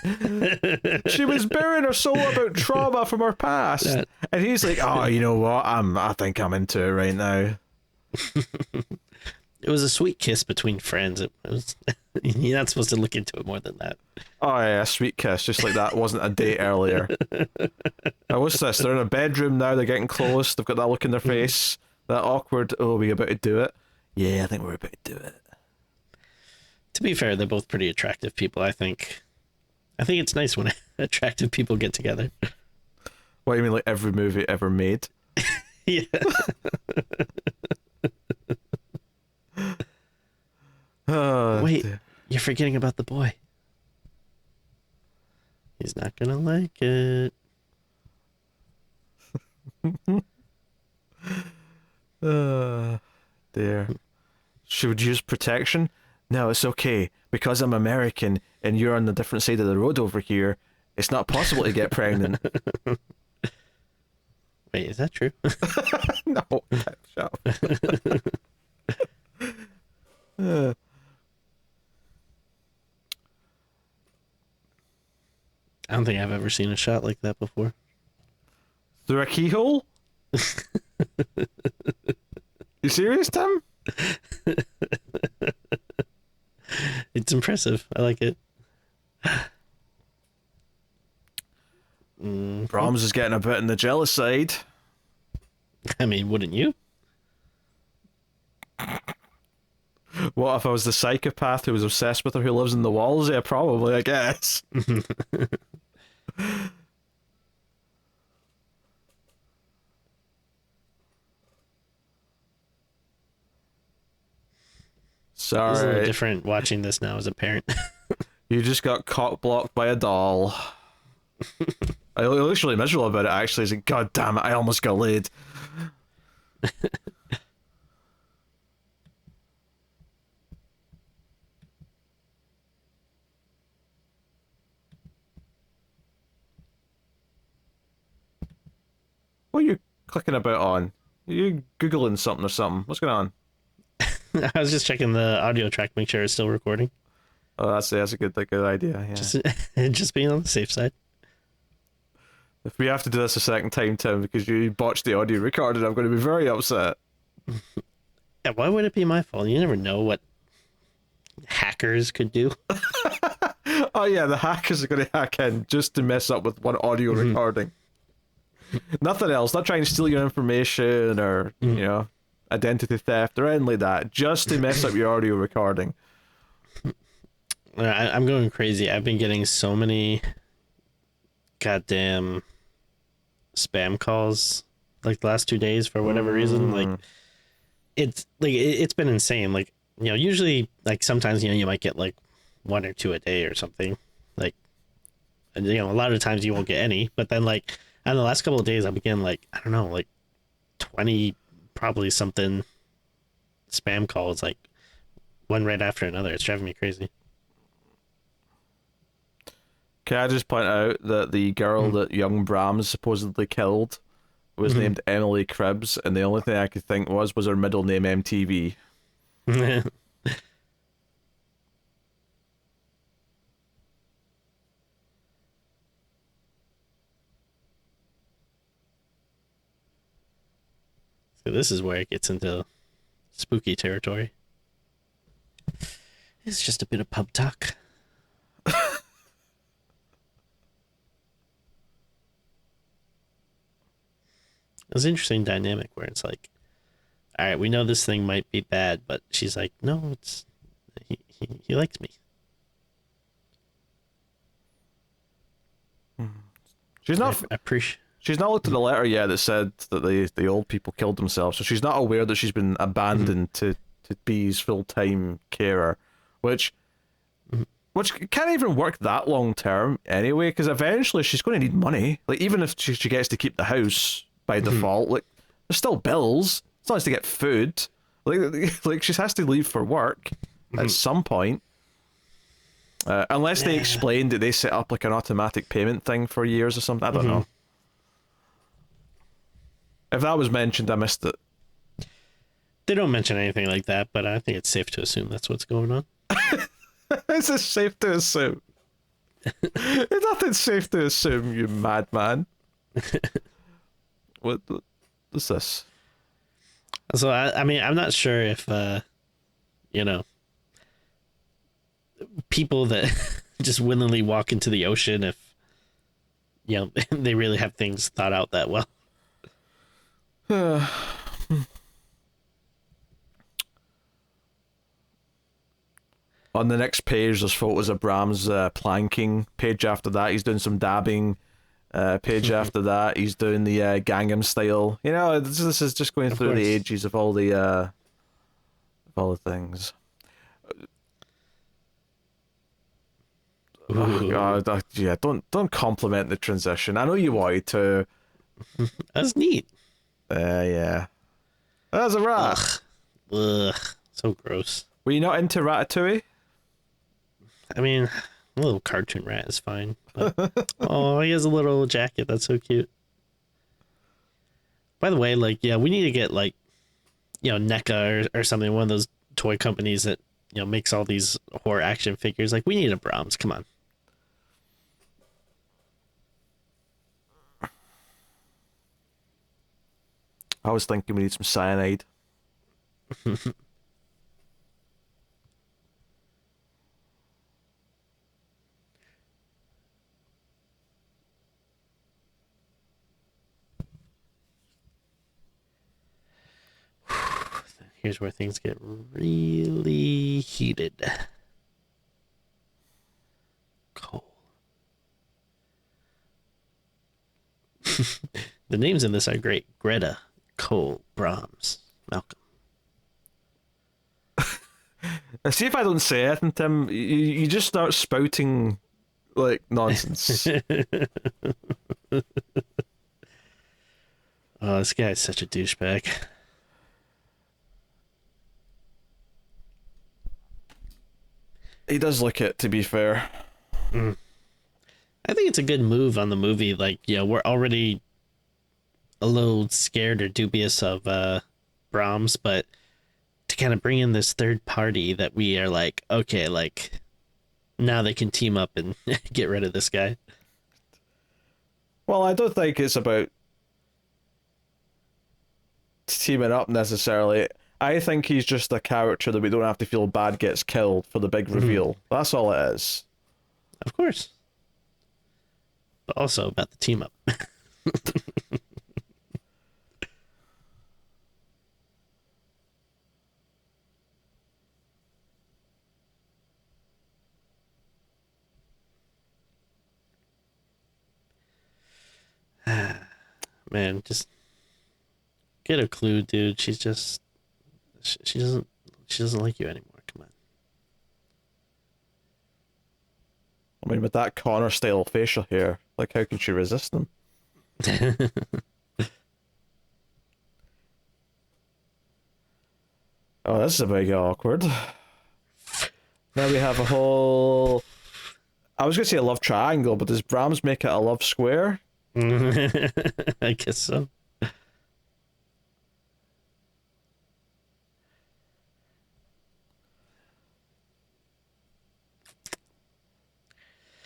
She was bearing her soul about trauma from her past, and he's like, "Oh, you know what? I think I'm into it right now." It was a sweet kiss between friends. It was. You're not supposed to look into it more than that. Oh yeah, a sweet kiss, just like that wasn't a date earlier. Now what's this? They're in a bedroom now. They're getting close. They've got that look in their face, that awkward. Oh, we about to do it? Yeah, I think we're about to do it. To be fair, they're both pretty attractive people. I think it's nice when attractive people get together. What do you mean, like every movie ever made? Yeah. Oh, Wait, dear. you're forgetting about the boy. He's not gonna like it. Dear. Should we use protection? No, it's okay. Because I'm American and you're on the different side of the road over here, it's not possible to get pregnant. Wait, is that true? No, shut up. I don't think I've ever seen a shot like that before. Through a keyhole? You serious, Tim? It's impressive. I like it. Brahms is getting a bit on the jealous side. I mean, wouldn't you? What if I was the psychopath who was obsessed with her who lives in the walls? Yeah, probably, I guess. It's a little Sorry. different watching this now as a parent. You just got cock blocked by a doll. I look literally miserable about it, actually. It's like, God damn it, I almost got laid. What are you clicking about on? Are you Googling something or something? What's going on? I was just checking the audio track, make sure it's still recording. Oh, that's a good idea, yeah. Just being on the safe side. If we have to do this a second time, Tim, because you botched the audio recording, I'm going to be very upset. Yeah, why would it be my fault? You never know what hackers could do. Oh yeah, the hackers are going to hack in just to mess up with one audio recording. Nothing else. Not trying to steal your information or, you know, identity theft or anything like that. Just to mess up your audio recording. I'm going crazy. I've been getting so many goddamn spam calls like the last 2 days for whatever reason. Like it's been insane. Like, you know, usually like sometimes, you know, you might get like 1 or 2 a day or something. Like, and, you know, a lot of times you won't get any, but then like on the last couple of days I've been getting like, I don't know, like 20 probably something spam calls, like one right after another. It's driving me crazy. Can I just point out that the girl that young Brahms supposedly killed was named Emily Cribbs, and the only thing I could think was her middle name MTV. So this is where it gets into spooky territory. It's just a bit of pub talk. It was an interesting dynamic where it's like, all right, we know this thing might be bad, but she's like, no, it's he likes me. She's not. I appreciate. She's not looked at the letter yet that said that the old people killed themselves, so she's not aware that she's been abandoned to be his full-time carer, which can't even work that long term anyway, because eventually she's going to need money. Like, even if she gets to keep the house by default, like, there's still bills. It's not nice to get food. Like she has to leave for work at some point. Unless they explained that they set up like an automatic payment thing for years or something. I don't know. If that was mentioned, I missed it. They don't mention anything like that, but I think it's safe to assume that's what's going on. Is it safe to assume? Nothing's safe to assume, you madman. What's this? So I mean, I'm not sure if you know, people that just willingly walk into the ocean, if you know, they really have things thought out that well. On the next page, there's photos of Bram's planking. Page after that, he's doing some dabbing. Page after that, he's doing the Gangnam Style. You know, this is just going through the ages of all the things. Oh, God, yeah, don't compliment the transition. I know you wanted to. That's neat. Yeah. That's a rat. Ugh, so gross. Were you not into Ratatouille? I mean, a little cartoon rat is fine. But, oh, he has a little jacket. That's so cute. By the way, like, yeah, we need to get, like, you know, NECA or something, one of those toy companies that, you know, makes all these horror action figures. Like, we need a Brahms. Come on. I was thinking we need some cyanide. Here's where things get really heated. Cole. The names in this are great. Greta, Cole, Brahms, Malcolm. See if I don't say anything, Tim. You just start spouting like nonsense. Oh, this guy's such a douchebag. He does look it, to be fair. I think it's a good move on the movie. Like, you know, we're already a little scared or dubious of Brahms, but to kind of bring in this third party that we are like, okay, like, now they can team up and get rid of this guy. Well, I don't think it's about teaming up necessarily. I think he's just a character that we don't have to feel bad gets killed for the big reveal. That's all it is. Of course. But also about the team up. Man, just get a clue, dude. She's just she doesn't like you anymore. Come I mean, with that Connor style facial hair, like, how can she resist him? Oh, this is a bit awkward. Now we have a whole... I was going to say a love triangle, but does Brahms make it a love square? I guess so.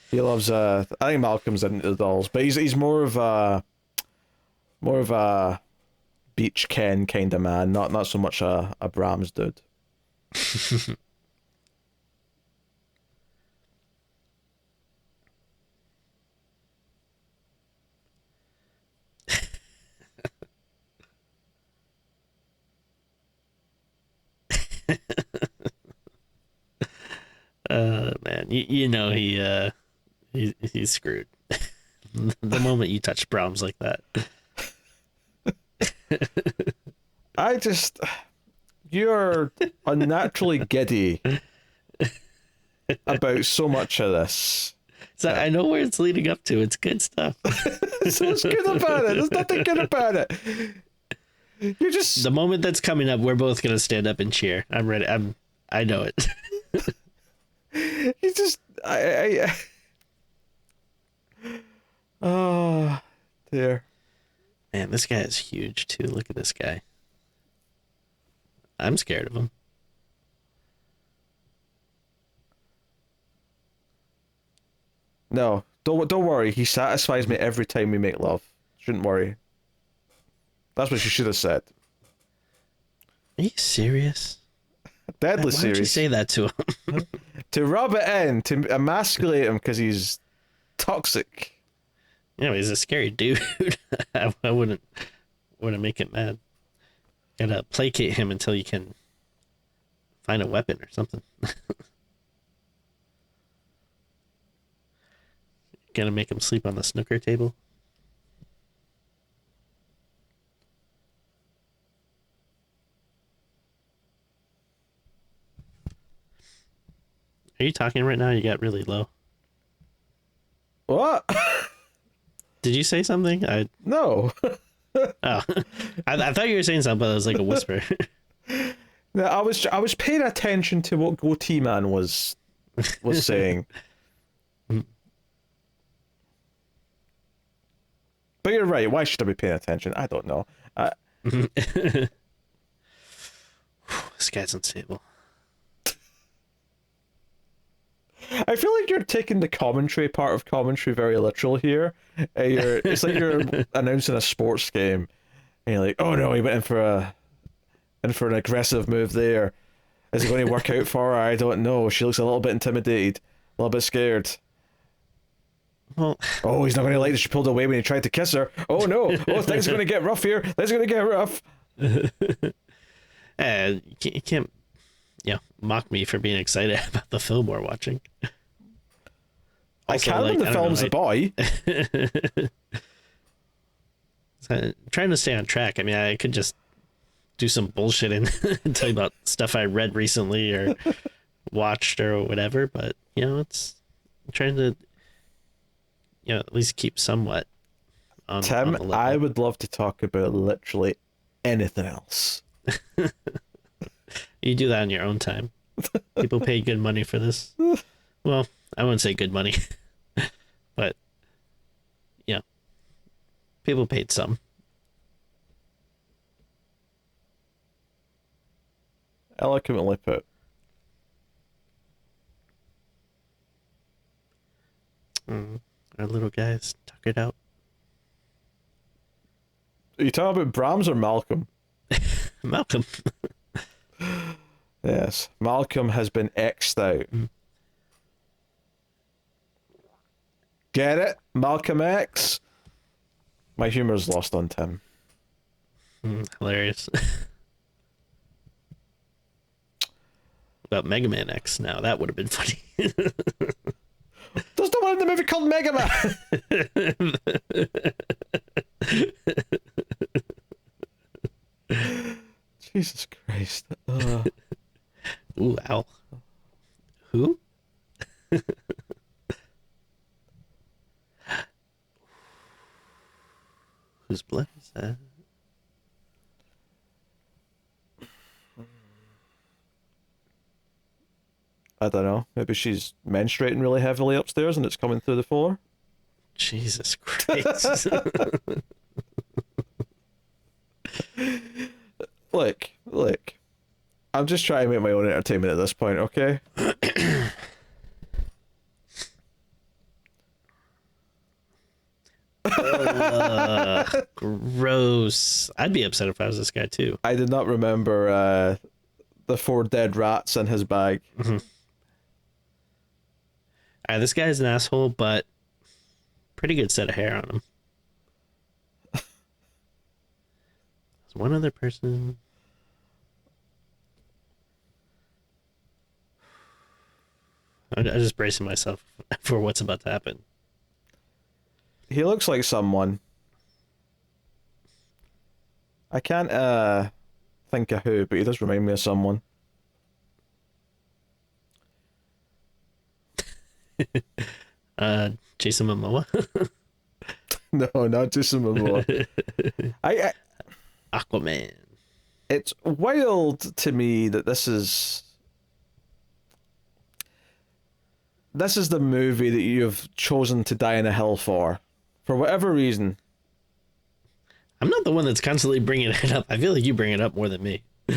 He loves I think Malcolm's into the dolls, but he's more of a beach Ken kind of man, not so much a Brahms dude. Man, you know he's screwed. The moment you touch Brahms like that. You're unnaturally giddy about so much of this. So I know where it's leading up to. It's good stuff. So what's good about it? There's nothing good about it. You're just... The moment that's coming up, we're both gonna stand up and cheer. I'm ready. I know it. You just... Oh, dear. Man, this guy is huge too. Look at this guy. I'm scared of him. No, don't worry. He satisfies me every time we make love. Shouldn't worry. That's what you should have said. Are you serious? Deadly Why serious. would you say that to him? To rub it in, to emasculate him because he's toxic. You know, he's a scary dude. I wouldn't make it mad. Gotta placate him until you can find a weapon or something. Gonna make him sleep on the snooker table. Are you talking right now? You got really low. What? Did you say something? No. Oh, I thought you were saying something, but it was like a whisper. No, I was paying attention to what Goatee Man was saying. But you're right. Why should I be paying attention? I don't know. This guy's unstable. I feel like you're taking the commentary part of commentary very literal here. It's like you're announcing a sports game, and you're like, "Oh no, he went in for an aggressive move there. Is it going to work out for her? I don't know. She looks a little bit intimidated, a little bit scared. Well, Oh, he's not going to like that she pulled away when he tried to kiss her. Oh no! Oh, things are going to get rough here. Things are going to get rough." you can't, mock me for being excited about the film we're watching. I can when the film's a boy. I'm trying to stay on track. I mean, I could just do some bullshit and tell you about stuff I read recently or watched or whatever, but it's I'm trying to at least keep somewhat on Tim, on the level. I would love to talk about literally anything else. You do that on your own time. People pay good money for this. Well, I wouldn't say good money, but people paid some. Eloquently put. Our little guys tuck it out. Are you talking about Brahms or Malcolm? Malcolm. Yes, Malcolm has been X'd out. Get it? Malcolm X? My humor's lost on Tim. Hilarious. About Mega Man X now. That would have been funny. There's no one in the movie called Mega Man! Jesus Christ. Ooh, ow. Who? Whose blood is that? I don't know. Maybe she's menstruating really heavily upstairs and it's coming through the floor. Jesus Christ. Look. I'm just trying to make my own entertainment at this point, okay? Gross. I'd be upset if I was this guy too. I did not remember the 4 dead rats in his bag. This guy's an asshole, but pretty good set of hair on him. There's one other person. I'm just bracing myself for what's about to happen. He looks like someone. I can't think of who, but he does remind me of someone. Jason Momoa. No, not Jason Momoa. I Aquaman. It's wild to me that this is the movie that you've chosen to die in a hill for whatever reason. I'm not the one that's constantly bringing it up. I feel like you bring it up more than me. All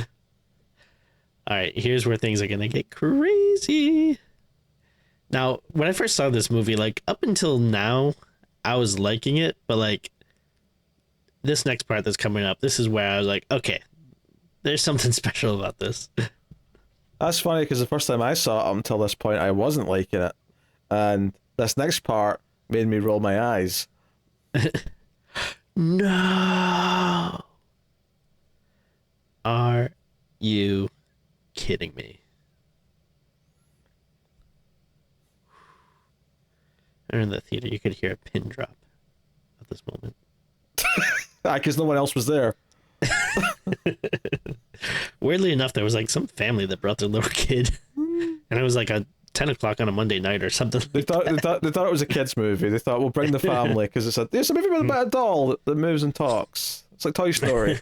right, here's where things are going to get crazy. Now, when I first saw this movie, like up until now, I was liking it, but like this next part that's coming up, this is where I was like, okay, there's something special about this. That's funny because the first time I saw it up until this point, I wasn't liking it, and this next part made me roll my eyes. No. Are you kidding me? Or in the theater, you could hear a pin drop at this moment. Because no one else was there. Weirdly enough, there was like some family that brought their little kid, and it was like a 10 o'clock on a Monday night or something. They thought it was a kids movie. They thought we'll bring the family because it's a movie with about a doll that moves and talks. It's like Toy Story.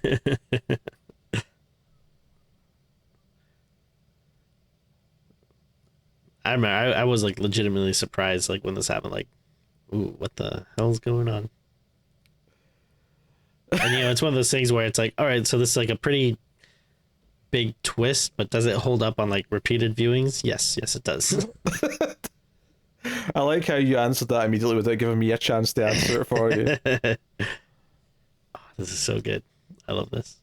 I remember I was like legitimately surprised like when this happened, like, ooh, what the hell's going on? And it's one of those things where it's like, all right, so this is like a pretty big twist, but does it hold up on like repeated viewings? Yes, it does. I like how you answered that immediately without giving me a chance to answer it for you. Oh, this is so good. I love this.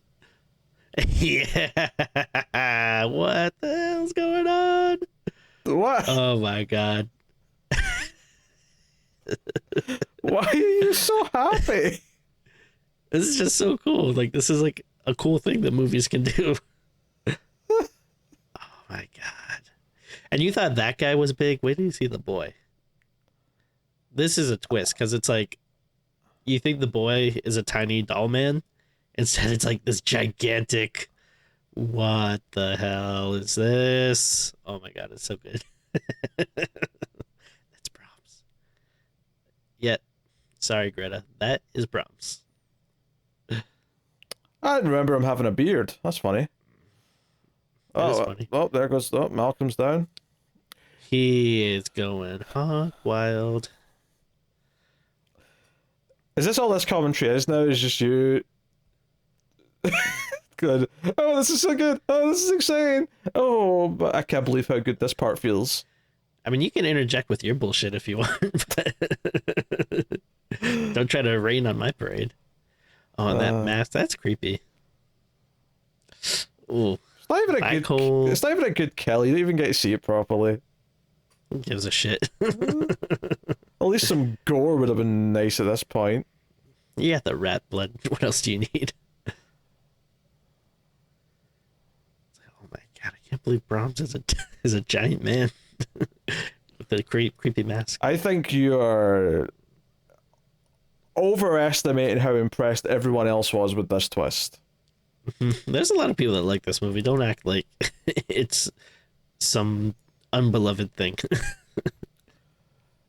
Yeah. What the hell's going on? What? Oh my god. Why are you so happy? This is just so cool. Like, this is like a cool thing that movies can do. Oh my god. And you thought that guy was big? Wait till you see the boy. This is a twist, because it's like, you think the boy is a tiny doll man. Instead, it's like this gigantic, what the hell is this? Oh my god, it's so good. That's Brahms. Yet, sorry, Greta, that is Brahms. I didn't remember him having a beard. That's funny. That is funny. Oh, there goes. Oh, Malcolm's down. He is going hog wild. Is this all this commentary is now? Is just you? Good. Oh, this is so good. Oh, this is exciting. Oh, but I can't believe how good this part feels. I mean, you can interject with your bullshit if you want, but don't try to rain on my parade. Oh, that mask, that's creepy. Ooh. It's not even a Black good. hole. It's not even a good kill. You don't even get to see it properly. Who gives a shit? At least some gore would have been nice at this point. You got the rat blood. What else do you need? Oh my god, I can't believe Brahms is a giant man with the creepy mask. I think you are overestimating how impressed everyone else was with this twist. There's a lot of people that like this movie. Don't act like it's some unbeloved thing.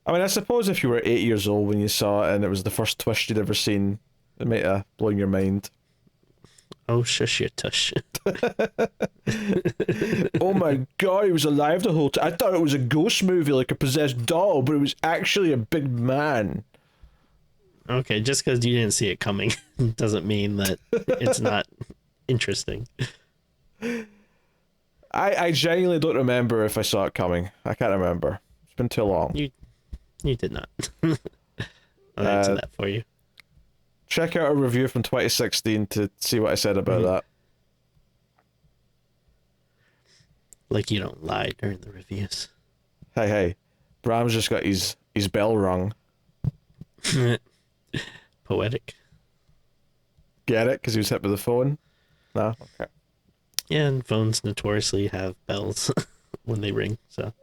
I mean, I suppose if you were 8 years old when you saw it and it was the first twist you'd ever seen, it might have blown your mind. Oh, shush your tush. Oh my god, he was alive the whole time. I thought it was a ghost movie, like a possessed doll, but it was actually a big man. Okay, just because you didn't see it coming doesn't mean that it's not interesting. I genuinely don't remember if I saw it coming. I can't remember. It's been too long. You did not. I'll answer that for you. Check out a review from 2016 to see what I said about that. Like you don't lie during the reviews. Hey, Bram's just got his bell rung. Poetic. Get it? Because he was hit with the phone? No? Okay. Yeah, and phones notoriously have bells when they ring, so.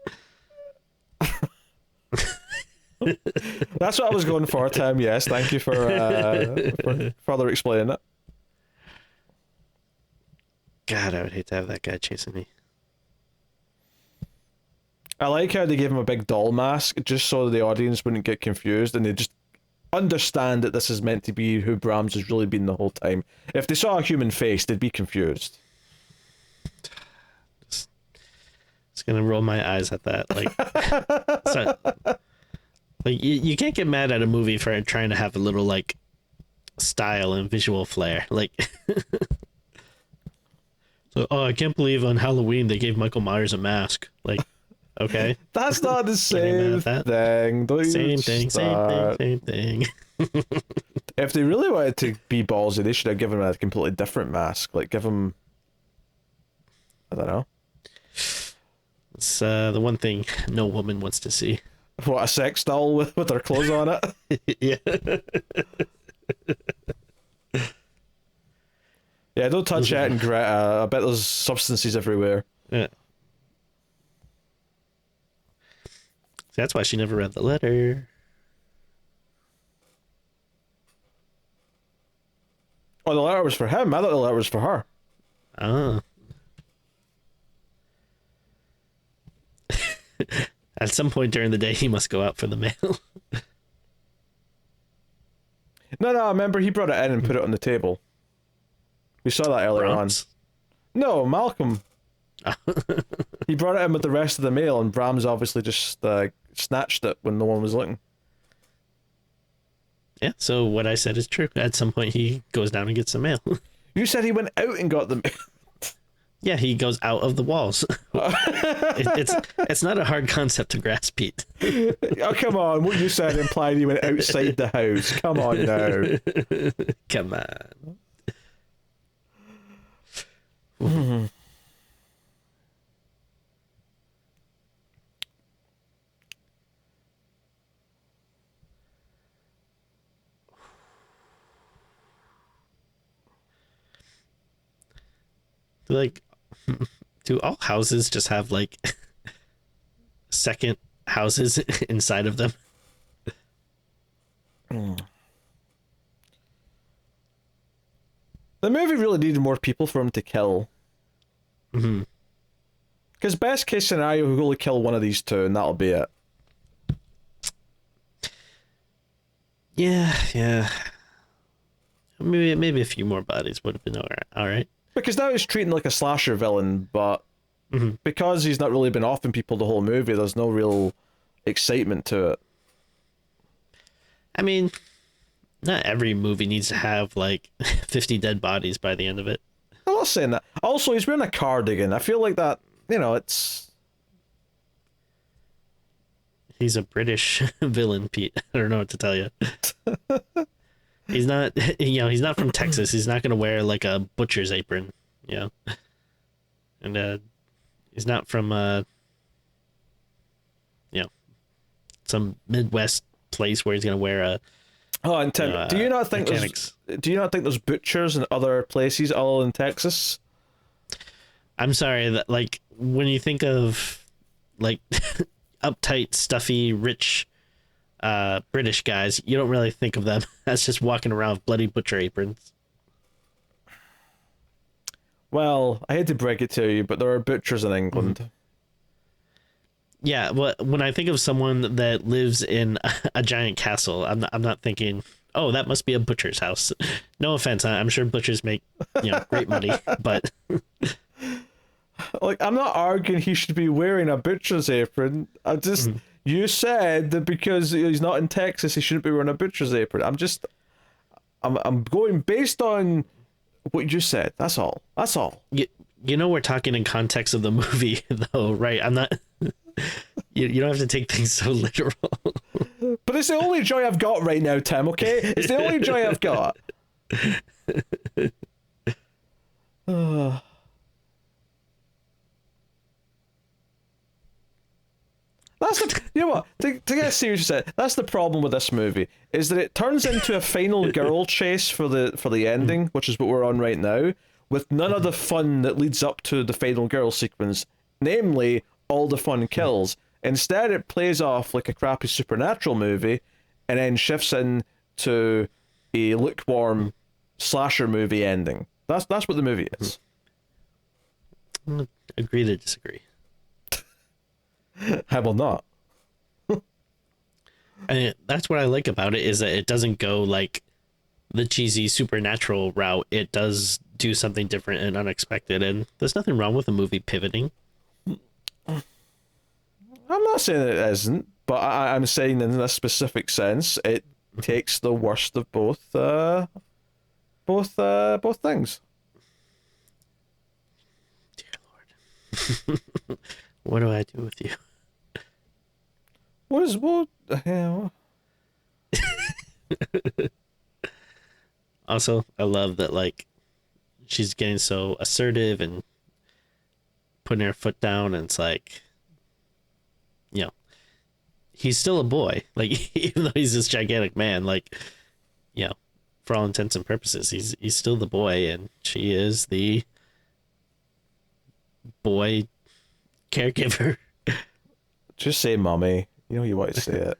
That's what I was going for, Tim. Yes, thank you for further explaining it. God, I would hate to have that guy chasing me. I like how they gave him a big doll mask just so the audience wouldn't get confused and they just understand that this is meant to be who Brahms has really been the whole time. If they saw a human face, they'd be confused. Just gonna roll my eyes at that. Like, so, like you can't get mad at a movie for trying to have a little like style and visual flair. Like, so I can't believe on Halloween they gave Michael Myers a mask. Like, Okay. That's not the Getting mad same at that. thing. Don't Same even thing, start. same thing. If they really wanted to be ballsy, they should have given him a completely different mask. Like, give him, I don't know, It's the one thing no woman wants to see. what, a sex doll with her clothes on it. Yeah. Yeah, don't touch it and Greta. I bet there's substances everywhere. Yeah. That's why she never read the letter. Oh, the letter was for him. I thought the letter was for her. Ah. At some point during the day, he must go out for the mail. No, I remember he brought it in and put it on the table. We saw that earlier Brahms? on. No, Malcolm. He brought it in with the rest of the mail, and Brahms obviously just snatched it when no one was looking. Yeah, so what I said is true. At some point, he goes down and gets the mail. You said he went out and got the mail. Yeah, he goes out of the walls. It's not a hard concept to grasp, Pete. Oh, come on. What you said implied he went outside the house. Come on now. Come on. Like, do all houses just have like second houses inside of them? The movie really needed more people for him to kill. Mm-hmm. Because best case scenario, he'll only kill one of these two, and that'll be it. Yeah. Maybe a few more bodies would have been all right. Because now he's treating like a slasher villain, but Mm-hmm. because he's not really been offing people the whole movie, there's no real excitement to it. I mean, not every movie needs to have like 50 dead bodies by the end of it. I'm not saying that. Also, he's wearing a cardigan. I feel like that, it's... He's a British villain, Pete. I don't know what to tell you. He's not, he's not from Texas. He's not going to wear like a butcher's apron, and he's not from some Midwest place where he's going to wear a. Oh, and Tim, do you not think there's butchers in other places other than Texas? I'm sorry that like when you think of like uptight, stuffy, rich British guys, you don't really think of them as just walking around with bloody butcher aprons. Well, I hate to break it to you, but there are butchers in England. Mm-hmm. Yeah, well, when I think of someone that lives in a giant castle, I'm not thinking, oh, that must be a butcher's house. No offense, I'm sure butchers make great money, but Like, I'm not arguing he should be wearing a butcher's apron. I just you said that because he's not in Texas, he shouldn't be wearing a butcher's apron. I'm going based on what you said. That's all. we're talking in context of the movie, though, right? I'm not. You don't have to take things so literal. But it's the only joy I've got right now, Tim, okay? It's the only joy I've got. That's you know what? To get serious, that's the problem with this movie, is that it turns into a final girl chase for the ending, which is what we're on right now, with none of the fun that leads up to the final girl sequence, namely all the fun kills. Instead, it plays off like a crappy supernatural movie, and then shifts into a lukewarm slasher movie ending. That's what the movie is. Agree to disagree. I will not. And that's what I like about it, is that it doesn't go like the cheesy supernatural route. It does do something different and unexpected, and there's nothing wrong with a movie pivoting. I'm not saying it isn't, but I'm saying in this specific sense, it takes the worst of both things. Dear Lord. What do I do with you? What the hell? Also, I love that like she's getting so assertive and putting her foot down, and it's like, you know, he's still a boy. Like even though he's this gigantic man, like, you know, for all intents and purposes, he's still the boy, and she is the boy caregiver. Just say mommy. You know you want to say it.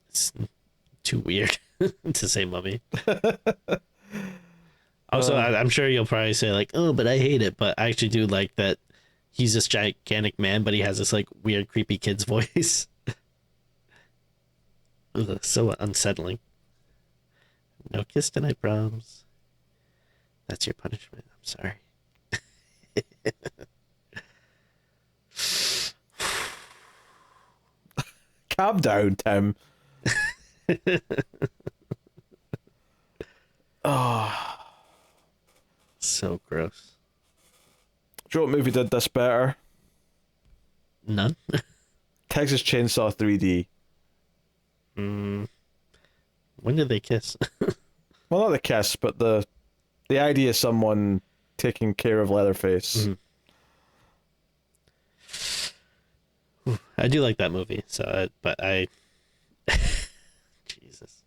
It's too weird to say mummy. Also, I'm sure you'll probably say like, oh, but I hate it. But I actually do like that he's this gigantic man, but he has this like weird, creepy kid's voice. Ugh, so unsettling. No kiss tonight, Brahms. That's your punishment. I'm sorry. Calm down, Tim. Oh. So gross. Do you know what movie did this better? None? Texas Chainsaw 3D. When did they kiss? Well, not the kiss, but the idea of someone taking care of Leatherface. I do like that movie, so but I Jesus.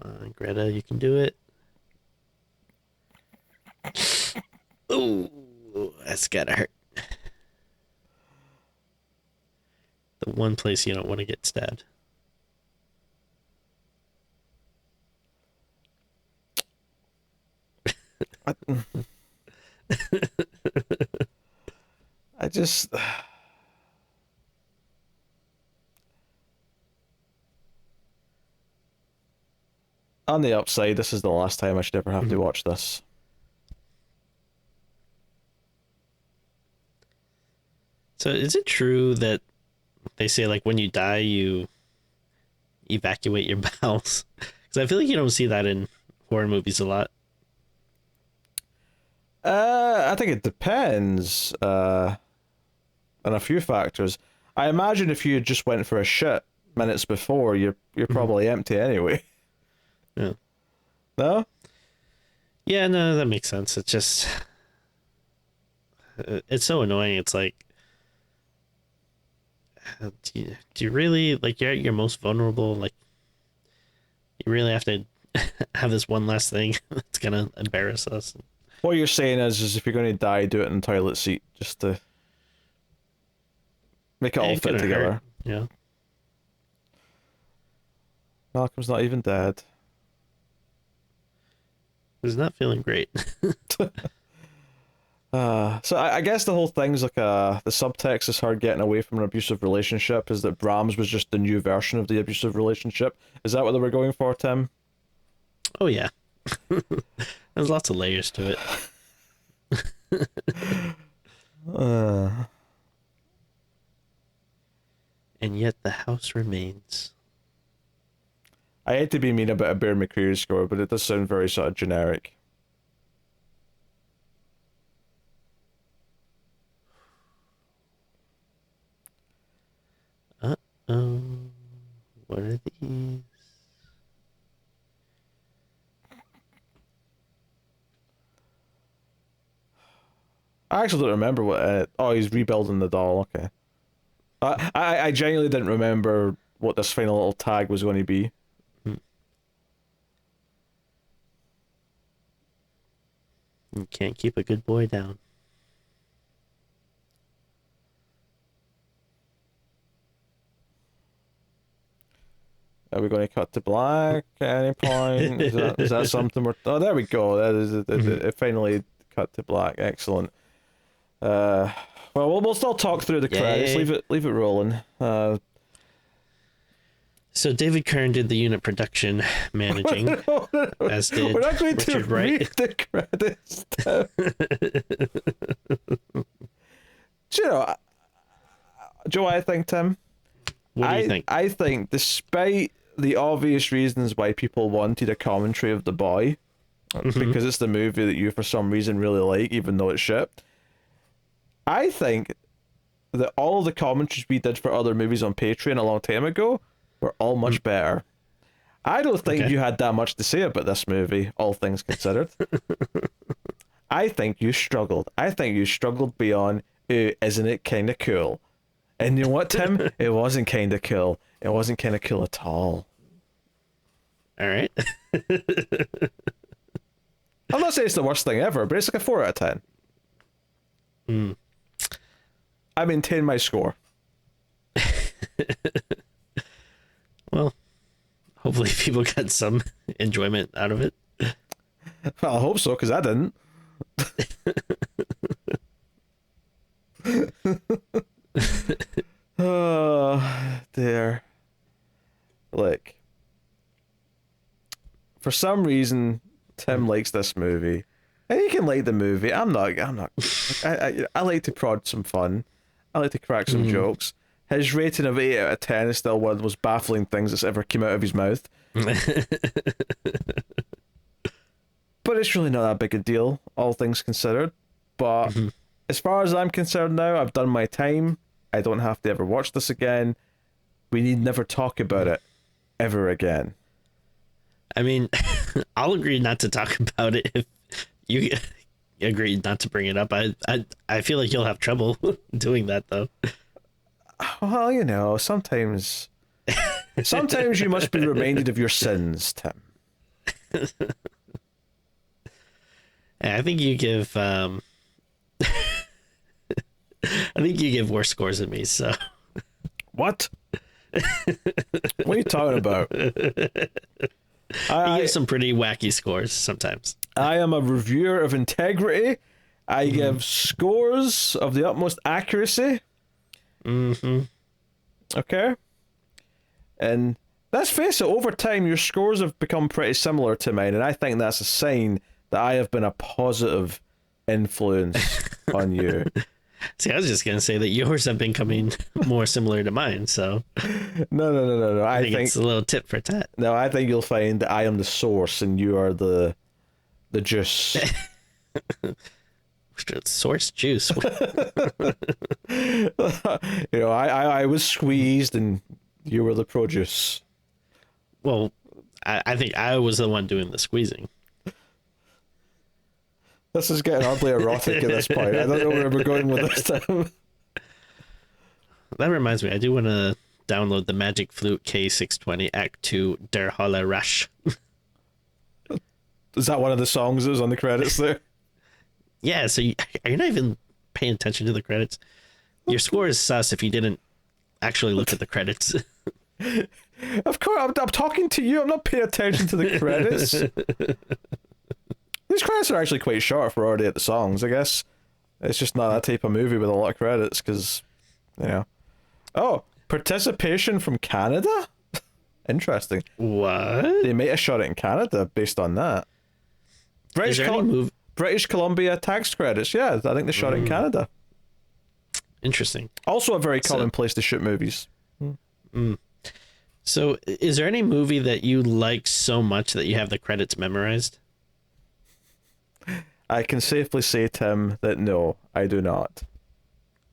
Come on, Greta, you can do it. Ooh, that's gotta hurt. The one place you don't want to get stabbed. I just. On the upside, this is the last time I should ever have to watch this. So is it true that they say like when you die you evacuate your bowels? Because I feel like you don't see that in horror movies a lot. I think it depends on a few factors. I imagine if you just went for a shit minutes before, you're probably empty anyway. Yeah. No? Yeah, no, that makes sense. It's just it's so annoying. It's like do you really like you're at your most vulnerable, like you really have to have this one last thing that's gonna embarrass us. What you're saying is if you're going to die, do it in the toilet seat, just to make it all fit together. Hurt. Yeah. Malcolm's not even dead. He's not feeling great. So I guess the whole thing's like the subtext is her getting away from an abusive relationship is that Brahms was just the new version of the abusive relationship. Is that what they were going for, Tim? Oh yeah. There's lots of layers to it. And yet the house remains. I hate to be mean about a Bear McCreary score, but it does sound very sort of generic. What are these? I actually don't remember what. Oh, he's rebuilding the doll. Okay. I genuinely didn't remember what this final little tag was going to be. You can't keep a good boy down. Are we going to cut to black at any point? Is that something we're... Oh, there we go. That is it finally cut to black. Excellent. Well, we'll still talk through the credits. Yay. Leave it rolling. So David Kern did the unit production managing, as did We're not going to Richard Wright. read the credits. Do you know? Do you know what I think, Tim? What do you think? I think, despite the obvious reasons why people wanted a commentary of The Boy, because it's the movie that you for some reason really like, even though it's shit, I think that all of the commentaries we did for other movies on Patreon a long time ago were all much better. I don't think you had that much to say about this movie, all things considered. I think you struggled. I think you struggled beyond, isn't it kind of cool? And you know what, Tim? It wasn't kind of cool. It wasn't kind of cool at all. All right. I'm not saying it's the worst thing ever, but it's like a 4 out of 10. I maintain my score. Well, hopefully people got some enjoyment out of it. Well, I hope so, because I didn't. Oh, dear. Look. For some reason, Tim likes this movie. And he can like the movie. I'm not. I like to prod some fun. I like to crack some jokes. His rating of 8 out of 10 is still one of the most baffling things that's ever came out of his mouth. But it's really not that big a deal, all things considered. But as far as I'm concerned now, I've done my time. I don't have to ever watch this again. We need never talk about it ever again. I mean, I'll agree not to talk about it if you agree not to bring it up. I feel like you'll have trouble doing that, though. Well, you know, sometimes you must be reminded of your sins, Tim. I think you give I think you give worse scores than me, so What? What are you talking about? you give some pretty wacky scores sometimes. I am a reviewer of integrity. I give scores of the utmost accuracy. Okay? And let's face it, over time your scores have become pretty similar to mine, and I think that's a sign that I have been a positive influence on you. See, I was just gonna say that yours have been coming more similar to mine, so No. I think it's a little tit for tat. No, I think you'll find that I am the source and you are the juice. Source juice. You know, I was squeezed and you were the produce. Well, I think I was the one doing the squeezing. This is getting oddly erotic at this point. I don't know where we're going with this time. That reminds me, I do want to download the Magic Flute K620 Act 2 Der Holle Rasch. Is that one of the songs that was on the credits there? Yeah, so are you not even paying attention to the credits? Your score is sus if you didn't actually look at the credits. Of course, I'm talking to you. I'm not paying attention to the credits. These credits are actually quite short if we're already at the songs, I guess. It's just not that type of movie with a lot of credits, because, you know. Oh, participation from Canada? Interesting. What? They might have shot it in Canada based on that. British Columbia tax credits, yeah. I think they shot it in Canada. Interesting. Also a very common place to shoot movies. So, is there any movie that you like so much that you have the credits memorized? I can safely say, Tim, that no, I do not.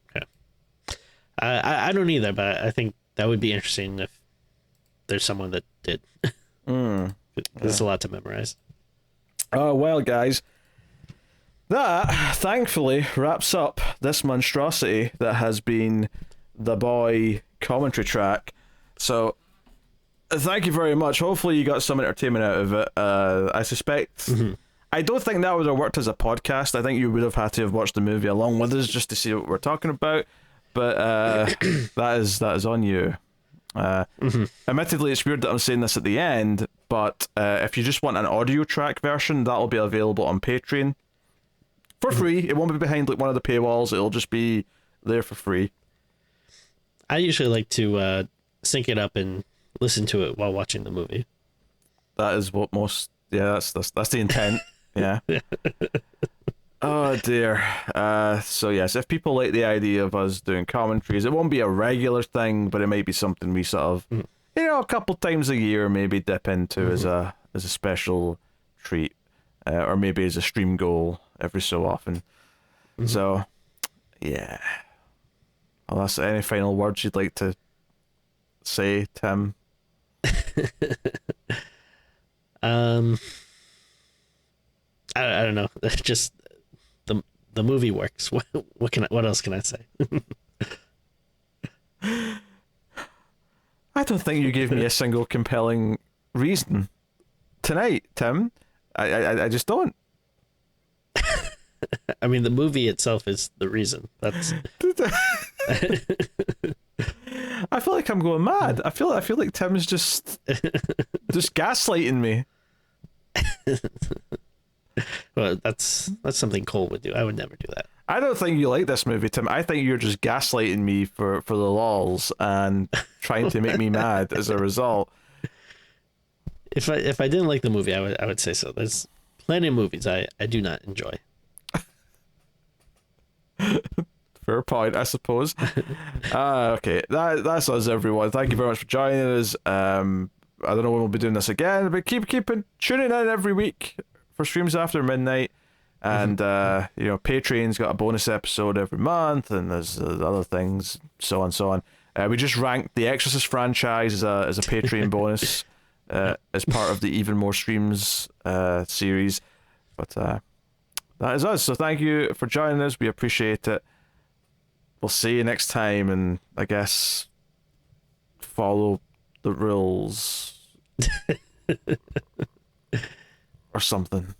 Okay. I don't either, but I think that would be interesting if there's someone that did. There's a lot to memorize. Oh, well, guys. That, thankfully, wraps up this monstrosity that has been The Boy commentary track. So, thank you very much. Hopefully you got some entertainment out of it. I suspect... I don't think that would have worked as a podcast. I think you would have had to have watched the movie along with us just to see what we're talking about. But that is on you. Admittedly, it's weird that I'm saying this at the end, but if you just want an audio track version, that'll be available on Patreon for free. It won't be behind like one of the paywalls. It'll just be there for free. I usually like to sync it up and listen to it while watching the movie. That is what most. Yeah, that's the intent. Yeah. Oh dear. So yes, if people like the idea of us doing commentaries, it won't be a regular thing, but it might be something we sort of, a couple times a year maybe dip into as a special treat, or maybe as a stream goal every so often. So, yeah. Well, that's any final words you'd like to say, Tim? I don't know. Just the movie works. What else can I say? I don't think you gave me a single compelling reason tonight, Tim. I just don't. I mean, the movie itself is the reason. That's. I feel like I'm going mad. I feel like Tim's just gaslighting me. Well, that's something Cole would do. I would never do that. I don't think you like this movie, Tim. I think you're just gaslighting me for the lols and trying to make me mad as a result. If I didn't like the movie, I would say so. There's plenty of movies I do not enjoy. Fair point, I suppose. Okay, that's us, everyone. Thank you very much for joining us. I don't know when we'll be doing this again, but keep tuning in every week for streams after midnight. And Patreon's got a bonus episode every month, and there's other things, so on and so on. We just ranked the Exorcist franchise as a Patreon bonus as part of the Even More Streams series. But that is us. So thank you for joining us. We appreciate it. We'll see you next time, and I guess follow the rules or something.